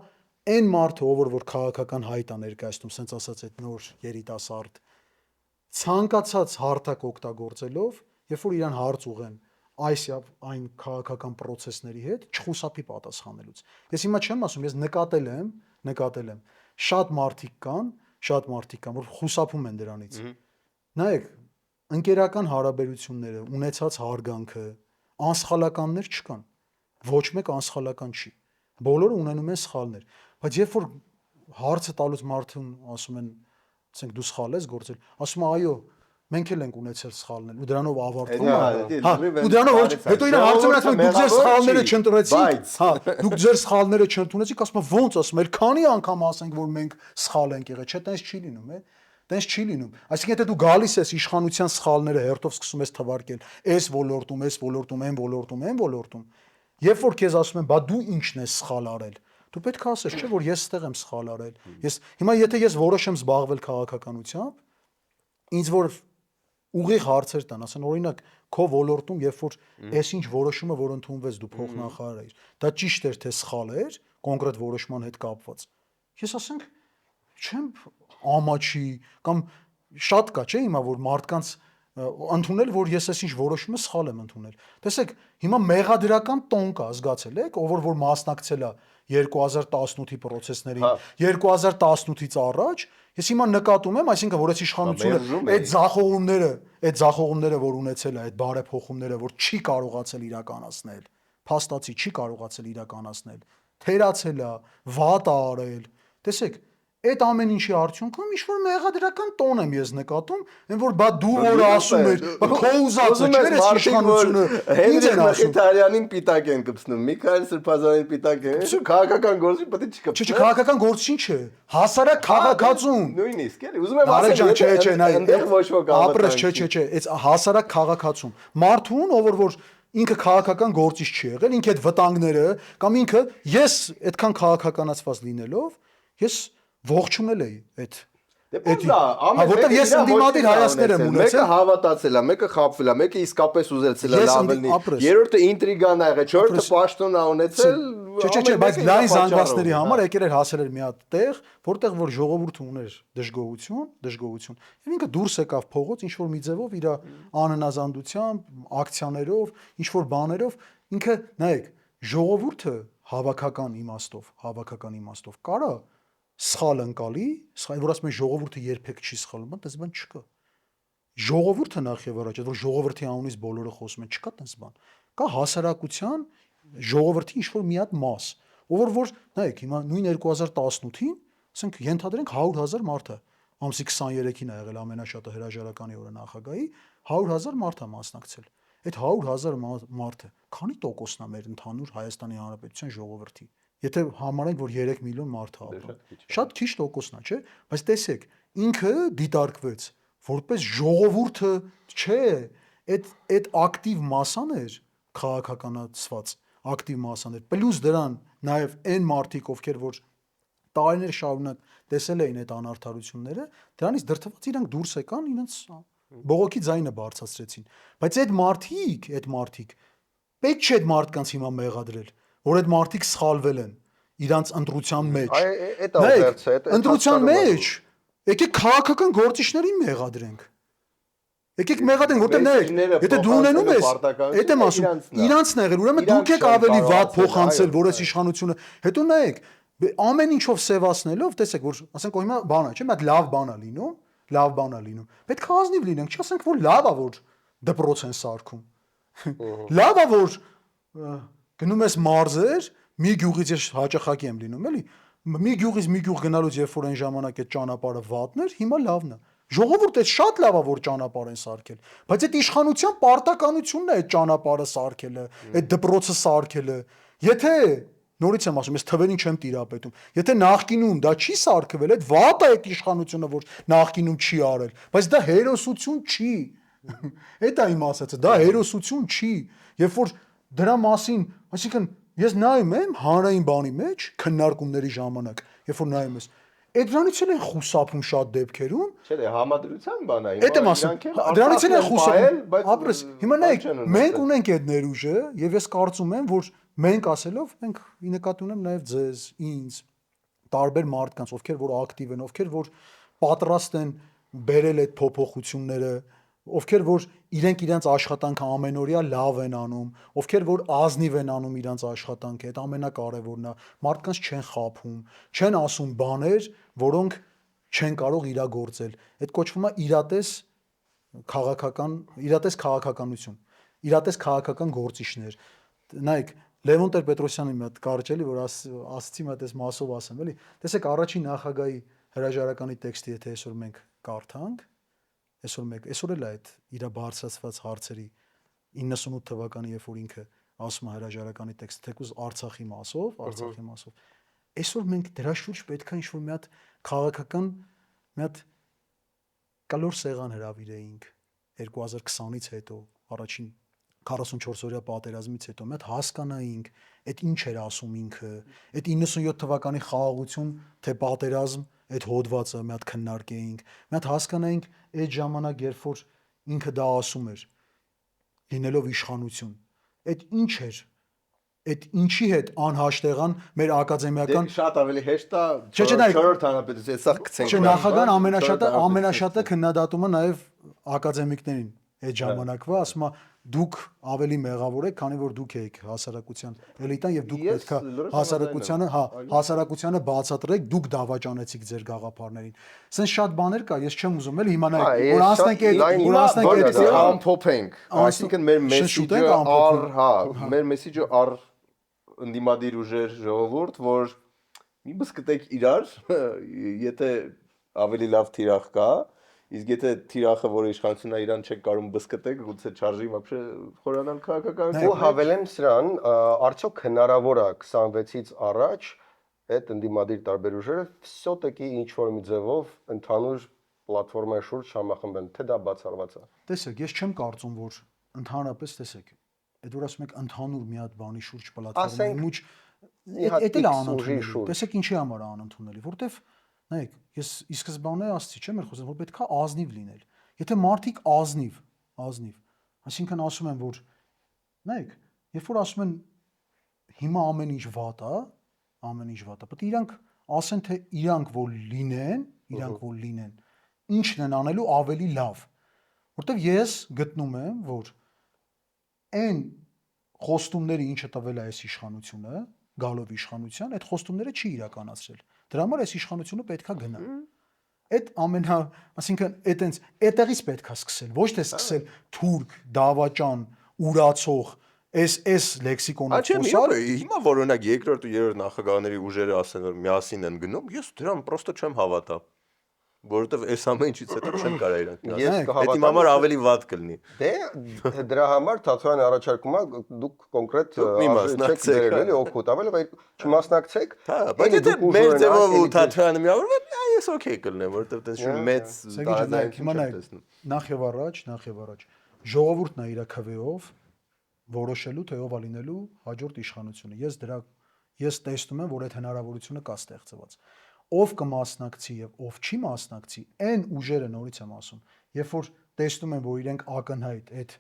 այն մարդը ով որ քաղաքական հայտ է ներկայացնում սենց ասած այդ նոր երիտասարդ ցանկացած հարթակ օգտագործելով երբ որ իրան հարց ուղեն այս եւ այն քաղաքական process-ների հետ չխուսափի պատասխանելուց։ Ես հիմա չեմ ասում, ես նկատել եմ շատ մարդիկ կան, որ խուսափում են դրանից։ Նայեք, ընկերական հարաբերությունները, ունեցած հարգանքը, անսխալականներ չկան։ Ոչ մեկ անսխալական չի։ Բոլորը ունենում են սխալներ, բայց երբ որ հարցը տալուց մարդուն ասում են, ասենք դու սխալ ես գործել, ասում է այո մենք էլ ենք ունեցել սխալներ ու դրանով ավարտվում է ու դրանով հետո իրեն հարցում են ասում դուք ձեր սխալները չընտրեցիք դուք ձեր սխալները չընդունեցիք ասում է ոնց ասում էլ քանի անգամ ասենք որ մենք սխալ ենք եղել չէ տենց չի լինում տենց չի լինում այսինքն եթե դու գալիս ես իշխանության սխալները հերթով սկսում ես թվարկել այս ոլորտում այն ոլորտում երբ որ քեզ ասում են բա դու ինչն ես սխալ արել դու պետք է ասես չէ որ ես ստեղ եմ սխալ արել ես հիմա եթե ես որոշեմ զբաղվել քաղաքականությամբ ինձ որ ուղիղ հարցեր տան, ասեն օրինակ քո ոլորտում երբ որ այսինչ որոշումը որ ընդունվեց դու փոխնախարար ես, դա ճիշտ էր թե սխալ էր, կոնկրետ որոշման հետ կապված։ Ես ասենք չեմ ամաչի կամ շատ կա չէ հիմա որ մարդկանց ընդունել որ ես այսինչ որոշումը սխալ եմ ընդունել։ Տեսեք, հիմա մեղադրական տոն կա, զգացել եք, ով որ մասնակցել է 2018-ի process-ներին, 2018-ից առաջ, ես հիմա նկատում եմ, այսինքն որ այս իշխանությունը այդ ձախողումները, որ ունեցել է, այդ բարեփոխումները, որ չի կարողացել իրականացնել, փաստացի չի կարողացել իրականացնել, թերացել է, վատ է արել։ Տեսեք, Այդ ամեն ինչի արդյունքում ինչ որ մեղադրական տոն եմ ես նկատում, այն որ բա դու որ ասում ես, բա քո ուզածը չէր էս իշխանությունը։ Ինչ են ասում։ Մխիթարյանին պիտակ են կպցնում, Միքայել Սրբազանին պիտակ են։ Ինչ քաղաքական գործի պետք է չկպցնի։ Չէ, քաղաքական գործ ինչ է։ Հասարակ քաղաքացում։ Նույնիսկ էլի, ուզում եմ ասել, չէ, նայ, այնտեղ ոչ ոք ապրես, չէ, այս հասարակ քաղաքացում։ Մարդուն, ով որ ինքը քաղաքական գործիչ չի եղել, ինքը այդ վտանգները կամ ինքը ես այդքան քաղաքականացված լինելով, ես ողջունել էի այդ որտեղ ես ընդդիմադիր հայացքներ եմ ունեցել, մեկը հավատացել է, մեկը խաբվել է, մեկը իսկապես ուզեցել է լավ լինի, երրորդը ինտրիգան ա եղել, չորրորդը պաշտոն ա ունեցել, չէ, բայց լայն զանգվածների համար եկել էր հասել էր մի հատ տեղ, որտեղ որ ժողովուրդը ուներ դժգոհություն, եւ ինքը դուրս եկավ փողոց ինչ որ մի ձևով իր անհնազանդությամբ, ակցիաներով, ինչ որ բաներով, ինքը նայեք, ժողովուրդը հավաքական իմաստով կարա սխալ ընկալի, որ ասում են ժողովուրդը երբեք չի սխալում, այդպես բան չկա։ Ժողովուրդը նախ եւ առաջ, որ ժողովրդի անունից բոլորը խոսում են, չկա այդպես բան։ Կա հասարակության ժողովրդի ինչ որ մի հատ մաս, ով որ նայեք, հիմա նույն 2018-ին, ասենք ենթադրենք 100,000 մարդ է, ամսի 23-ին ա եղել ամենաշատը հրաժարականի օրը նախագահի, 100,000 մարդ է մասնակցել։ Այդ 100,000 մարդը քանի տոկոսն է մեր ընդհանուր Հայաստանի Հանրապետության ժողովրդի։ Եթե համարենք, որ 3 միլիոն մարդ է ապրում, շատ քիչ տոկոսն է, չէ՞, բայց տեսեք, ինքը դիտարկվեց որպես ժողովուրդը, չէ, այդ ակտիվ մասան էր քաղաքականացված, ակտիվ մասան էր։ Պլյուս դրան նաև այն մարդիկ, ովքեր որ տարիներ շարունակ տեսել էին այդ անարդարությունները, դրանից դրդված իրանք դուրս եկան, իրենց բողոքի ձայնը բարձրացրեցին։ Բայց այդ մարդիկ պետք չէ այդ մարդկանց հիմա մեղադրել, որ այդ մարդիկ սխալվել են իրանց ընտրության մեջ։ Ընտրության մեջ եկեք քաղաքական գործիչներին մեղադրենք։ Եկեք մեղադրենք, որտեղ նայեք, եթե դու ունենում ես, այդ եմ ասում, իրանցն եղել, ուրեմն դուք եք ավելի վատ փոխանցել, որ այս իշխանությունը, հետո նայեք, ամեն ինչով սևացնելով, տեսեք, որ ասենք հիմա բան է, չէ՞, մի հատ լավ բան է լինում, պետք է ազնիվ լինենք, չասենք, որ լավ է, որ դպրոց են սարքում։ Լավ է, որ գնում ես մարզեր, մի գյուղից ես հաճախակի եմ լինում, էլի։ Մի գյուղից մի գյուղ գնալուց երբ որ այն ժամանակ այդ ճանապարհը վատն էր, հիմա լավն է։ Ժողովուրդը շատ լավ է, որ ճանապարհ են սարքել, բայց այդ իշխանության պարտականությունն է այդ ճանապարհը սարքելը, այդ դպրոցը սարքելը։ Եթե նորից եմ ասում, ես թվերին չեմ տիրապետում։ Եթե նախկինում դա չի սարքվել, այդ վատ է այդ իշխանությունը, որ նախկինում չի արել, բայց դա հերոսություն չի։ Այդ է իմ ասածը, դա հերոսություն չի։ Երբ որ դրա մասին, այսինքն ես նայում եմ հանրային բանի մեջ քննարկումների ժամանակ, երբ որ նայում ես, այդ դրանից էլ են խուսափում շատ դեպքերում։ Չէ, դե համադրության բան է։ Այդ եմ ասում, դրանից էլ են խուսափում, ապրես, հիմա նայեք, մենք ունենք այդ ներուժը, եւ ես կարծում եմ, որ մենք ասելով, մենք ի նկատի ունեմ նաեւ ձեզ, ինձ, տարբեր մարդկանց, ովքեր որ ակտիվ են, ովքեր որ պատրաստ են բերել այդ փոփոխությունները, ովքեր որ իրենց աշխատանքը ամենօրյա լավ են անում, ովքեր որ ազնիվ են անում իրենց աշխատանքը, այդ ամենակարևորն է, մարդկանց չեն խաբում, չեն ասում բաներ, որոնք չեն կարող իրագործել։ Այդ կոչվում է իրատես քաղաքականություն, իրատես քաղաքական գործիչներ։ Նայեք, Լևոն Տեր-Պետրոսյանի մի հատ կարճ էլի, որ ասացի մի հատ այս մասով ասեմ, էլի։ Տեսեք, առաջին նախագահի հրաժարականի տեքստը եթե այսօր մենք կարդանք, այսօր էլ այդ իր բարձրացված հարցերի 98 թվականի երբ որ ինքը ասում է հրաժարականի տեքստ թեկուզ Արցախի մասով, այսօր մենք դրա շուրջ պետք է ինչ-որ մի հատ քաղաքական մի հատ կլոր սեղան հրավիրեինք 2020-ից հետո, առաջին 44-օրյա պատերազմից հետո մի հատ հասկանայինք, այդ ինչ էր ասում ինքը, այդ 97 թվականի խաղաղություն, թե պատերազմ, այդ հոդվածը մի հատ քննարկեինք, մի հատ հասկանայինք այդ ժամանակ, երբ որ ինքը դա ասում էր, լինելով իշխանություն, այդ ինչ էր, այդ ինչի հետ անհաշտեղան մեր ակադեմիական շատ ավելի հեշտ է 4-րդ հանրապետություն, սա գցենք։ Չէ, նախագահան ամենաշատը քննադատումը նաև ակադեմիկներին այդ ժամանակվա, ասում է դուք ավելի մեղավոր եք, քանի որ դուք եք հասարակության էլիտան եւ դուք պետքա հասարակությանը բացատրեք, դուք դավաճանեցիք ձեր գաղափարներին։ Սենց շատ բաներ կա, ես չեմ ուզում էլի հիմա նայեք, որ անցնենք այդ ամփոփենք, այսինքն մեր մեսիջը մեր մեսիջը ընդդիմադիր ուժեր ժողովուրդ, որ մի բսկտեք իրար, եթե ավելի լավ թիրախ կա, իսկ եթե թիրախը, որը իշխանությունն է, իրան չեք կարող բսկտեք, գուցե չարժի вообще խորանալ քաղաքականության։ Ու հավելեմ սրան, արդյոք հնարավոր է 26-ից առաջ այդ ընդդիմադիր տարբեր ուժերը все-таки ինչ-որ մի ձևով ընդհանուր պլատֆորմայի շուրջ համախմբեն, թե դա բացառված է։ Տեսեք, ես չեմ կարծում, որ ընդհանրապես տեսեք, այդ որ ասում եք ընդհանուր մի հատ բանի շուրջ պլատֆորմայի Ասենք, մուջ, մի հատ դա էլ է X ուժի անընդունելի։ շուրջ։ Տեսեք ինչի համար է անընդունելի, որտեվ նայեք, ես ի սկզբանե ասացի, չեմ էր խոսում, որ պետքա ազնիվ լինել։ Եթե մարդիկ ազնիվ, այսինքն ասում են, որ նայեք, երբ որ ասում են հիմա ամեն ինչ վատ է, պետք է իրանք ասեն, թե իրանք որ լինեն, ինչն են անելու ավելի լավ։ Որտեվ ես գտնում եմ, որ այն խոստումները, ինչը տվել է այս իշխանությունը, գալով իշխանության, այդ խոստումները չի իրականացրել։ Դրա համար այս իշխանությունը պետքա գնա։ Այսինքն այդտեղից պետքա սկսել, ոչ թե սկսել թուրք, դավաճան, ուրացող, այս լեքսիկոնով խոսալ։ Հիմա որ օրինակ երկրորդ ու երրորդ նախագահների ուժերը ասեն, որ միասին են գնում, ես դրան պրոստը չեմ հավատա։ Որովհետև այս ամեն ինչից հետո չեն կարող իրանք միասին։ Այդ իմ համար ավելի վատ կլինի։ Դե դրա համար Թաթոյանը առաջարկում է դուք կոնկրետ չեք դերել էլի օգուտ, ավելի չմասնակցեք։ Բայց եթե մեր ձևով ու Թաթոյանը միավորվեն, ես օքեյ կլինեմ, որովհետև դες մեծ տարաձայնություն չեմ տեսնում։ Նախ եւ առաջ ժողովուրդն է իր քվեով որոշելու թե ով է լինելու հաջորդ իշխանությունը։ Ես տեսնում եմ, որ այդ հնարավորությունը կա ստեղծված։ Ով կմասնակցի եւ ով չի մասնակցի, այն ուժերը նորից եմ ասում, երբ որ տեսնում են, որ իրենք ակնհայտ այդ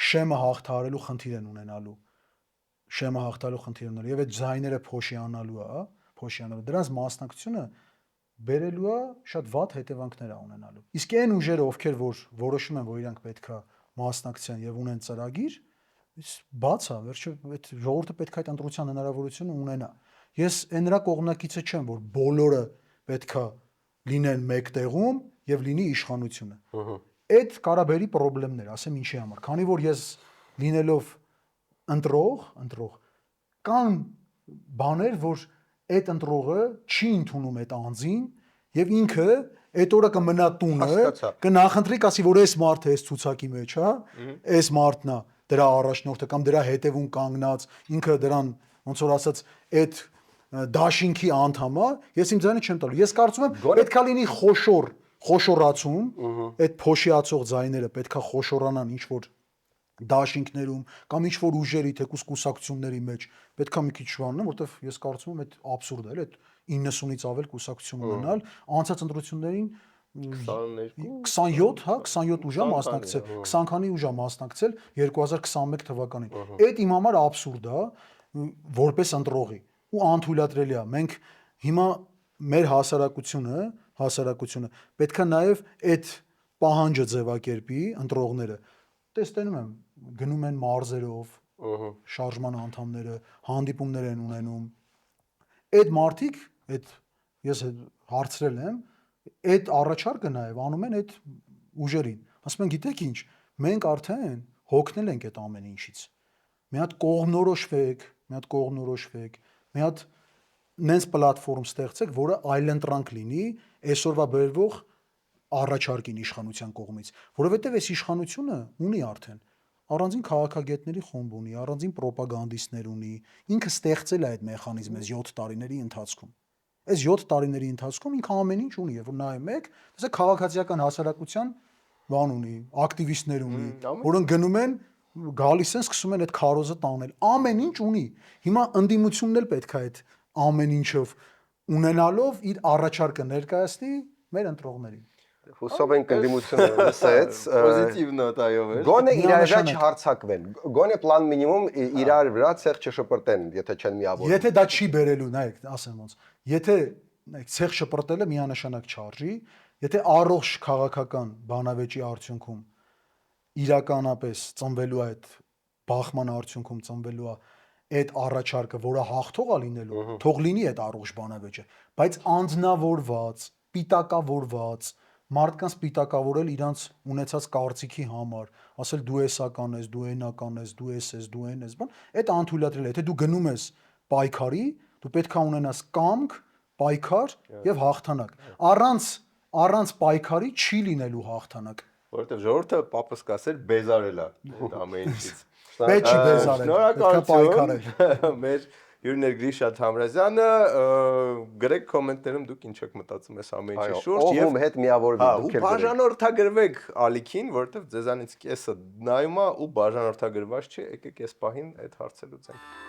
շեմը հաղթահարելու խնդիր են ունենալու, եւ այդ ձայները փոշիանալու, դրանց մասնակցությունը բերելու է շատ վատ հետևանքներ ունենալու։ Իսկ այն ուժերը, ովքեր որ որոշում են, որ իրանք պետքա մասնակցեն եւ ունեն ծրագիր, բաց է, վերջը այդ ժողովուրդը պետք է այդ ընտրության հնարավորությունը ունենա։ Ես այն նրա կողմնակիցը չեմ, որ բոլորը պետքա լինեն մեկ տեղում եւ լինի իշխանությունը։ Այդ կարաբերի խնդիրներ, ասեմ ինչի համար, քանի որ ես լինելով ընտրող կան բաներ, որ այդ ընտրողը չի ընդունում այդ անձին եւ ինքը այդ օրը կմնա տունը, կնախընտրի, ասի, որ այս մարդը այս ցուցակի մեջ է, այս մարդն է դրա առաջնորդը կամ դրա հետևում կանգնած, ինքը դրան ոնց որ ասած այդ դաշինքի անդամ է, ես իմ ձայնը չեմ տալու։ Ես կարծում եմ պետքա լինի խոշորացում, այդ փոշիացող ձայները պետքա խոշորանան ինչ որ դաշինքներում կամ ինչ որ ուժերի թեկուս կուսակցությունների մեջ պետքա մի քիչ շվանան, որտեվ ես կարծում եմ այդ աբսուրդ է, այդ 90-ից ավել կուսակցություն ունենալ, անցած ընտրություններին 27 ուժ է մասնակցել, 20 քանի ուժ է մասնակցել 2021 թվականին։ Այդ իմ համար աբսուրդ է, որպես ընտրողի ու անթույլատրելի է։ Մենք հիմա մեր հասարակությունը պետքա նաև այդ պահանջը ձևակերպի ընտրողները։ Տեսնում եմ, գնում են մարզերով, շարժման անդամները, հանդիպումներ են ունենում։ Այդ մարդիկ, ես հարցրել եմ, այդ առաջարկը նաև անում են այդ ուժերին։ Ասում են, գիտեք ինչ, մենք արդեն հոգնել ենք այդ ամեն ինչից։ Մի հատ կողմնորոշվեք, մի հատ նենց պլատֆորմ ստեղծեք, որը այլընտրանք լինի այսօրվա բերվող առաջարկին իշխանության կողմից, որովհետև այս իշխանությունը ունի արդեն առանձին քաղաքագետների խումբ ունի, առանձին պրոպագանդիստներ ունի, ինքը ստեղծել է այդ մեխանիզմը 7 տարիների ընթացքում։ Այս 7 տարիների ընթացքում ինքը ամեն ինչ ունի, եւ նայում եք, տեսեք քաղաքացիական հասարակության բան ունի, ակտիվիստներ ունի, որոնք գնում են, գալիս են, սկսում են այդ քարոզը տանել։ Ամեն ինչ ունի։ Հիմա ընդդիմությունն էլ պետք է այդ ամեն ինչով ունենալով իր առաջարկը ներկայացնի մեր ընտրողներին։ Հուսով ենք ընդդիմությունը լսեց, պոզիտիվ նոտ այո էր։ Գոնե իրար վրա չհարցակվեն, գոնե պլան մինիմում իրար վրա ցեղ չշպրտեն, եթե չեն միավորվում։ Եթե դա չի բերելու, նայեք, ասեմ ոնց, եթե նայեք ցեղ շպրտելը միանշանակ չարժի, եթե առողջ քաղաքական բանավեճի արդյունքում իրականապես ծնվելու այդ բախման արդյունքում ծնվելու այդ առաջարկը, որը հաղթող է լինելու, թող լինի այդ առողջ բանավեճը, բայց անձնավորված, պիտակավորված մարդկանց պիտակավորել իրանց ունեցած կարծիքի համար, ասել դու էսական ես, դու այնական ես, դու ես, դու այն ես, բան, այդ անթույլատրել է։ Եթե դու գնում ես պայքարի, դու պետք է ունենաս կամք պայքար եւ հաղթանակ։ Առանց պայքարի չի լինելու հաղթանակ։ Որովհետեւ ժողովուրդը պապս կասեր բեզարել է այդ ամեն ինչից։ Պետք չի բեզարել, պետք է պայքարել։ Շնորհակալություն մեր Յուրներ Գրիշատ Համրազյանը, գրեք կոմենտներում դուք ինչ եք մտածում այս ամեն ինչի շուրջ եւ ում հետ միավորվի դուք եք բաժանորդագրվեք ալիքին, որովհետեւ ձեզանից կեսը նայում է ու բաժանորդագրված չի, եկեք այս պահին այդ հարցը լուծենք։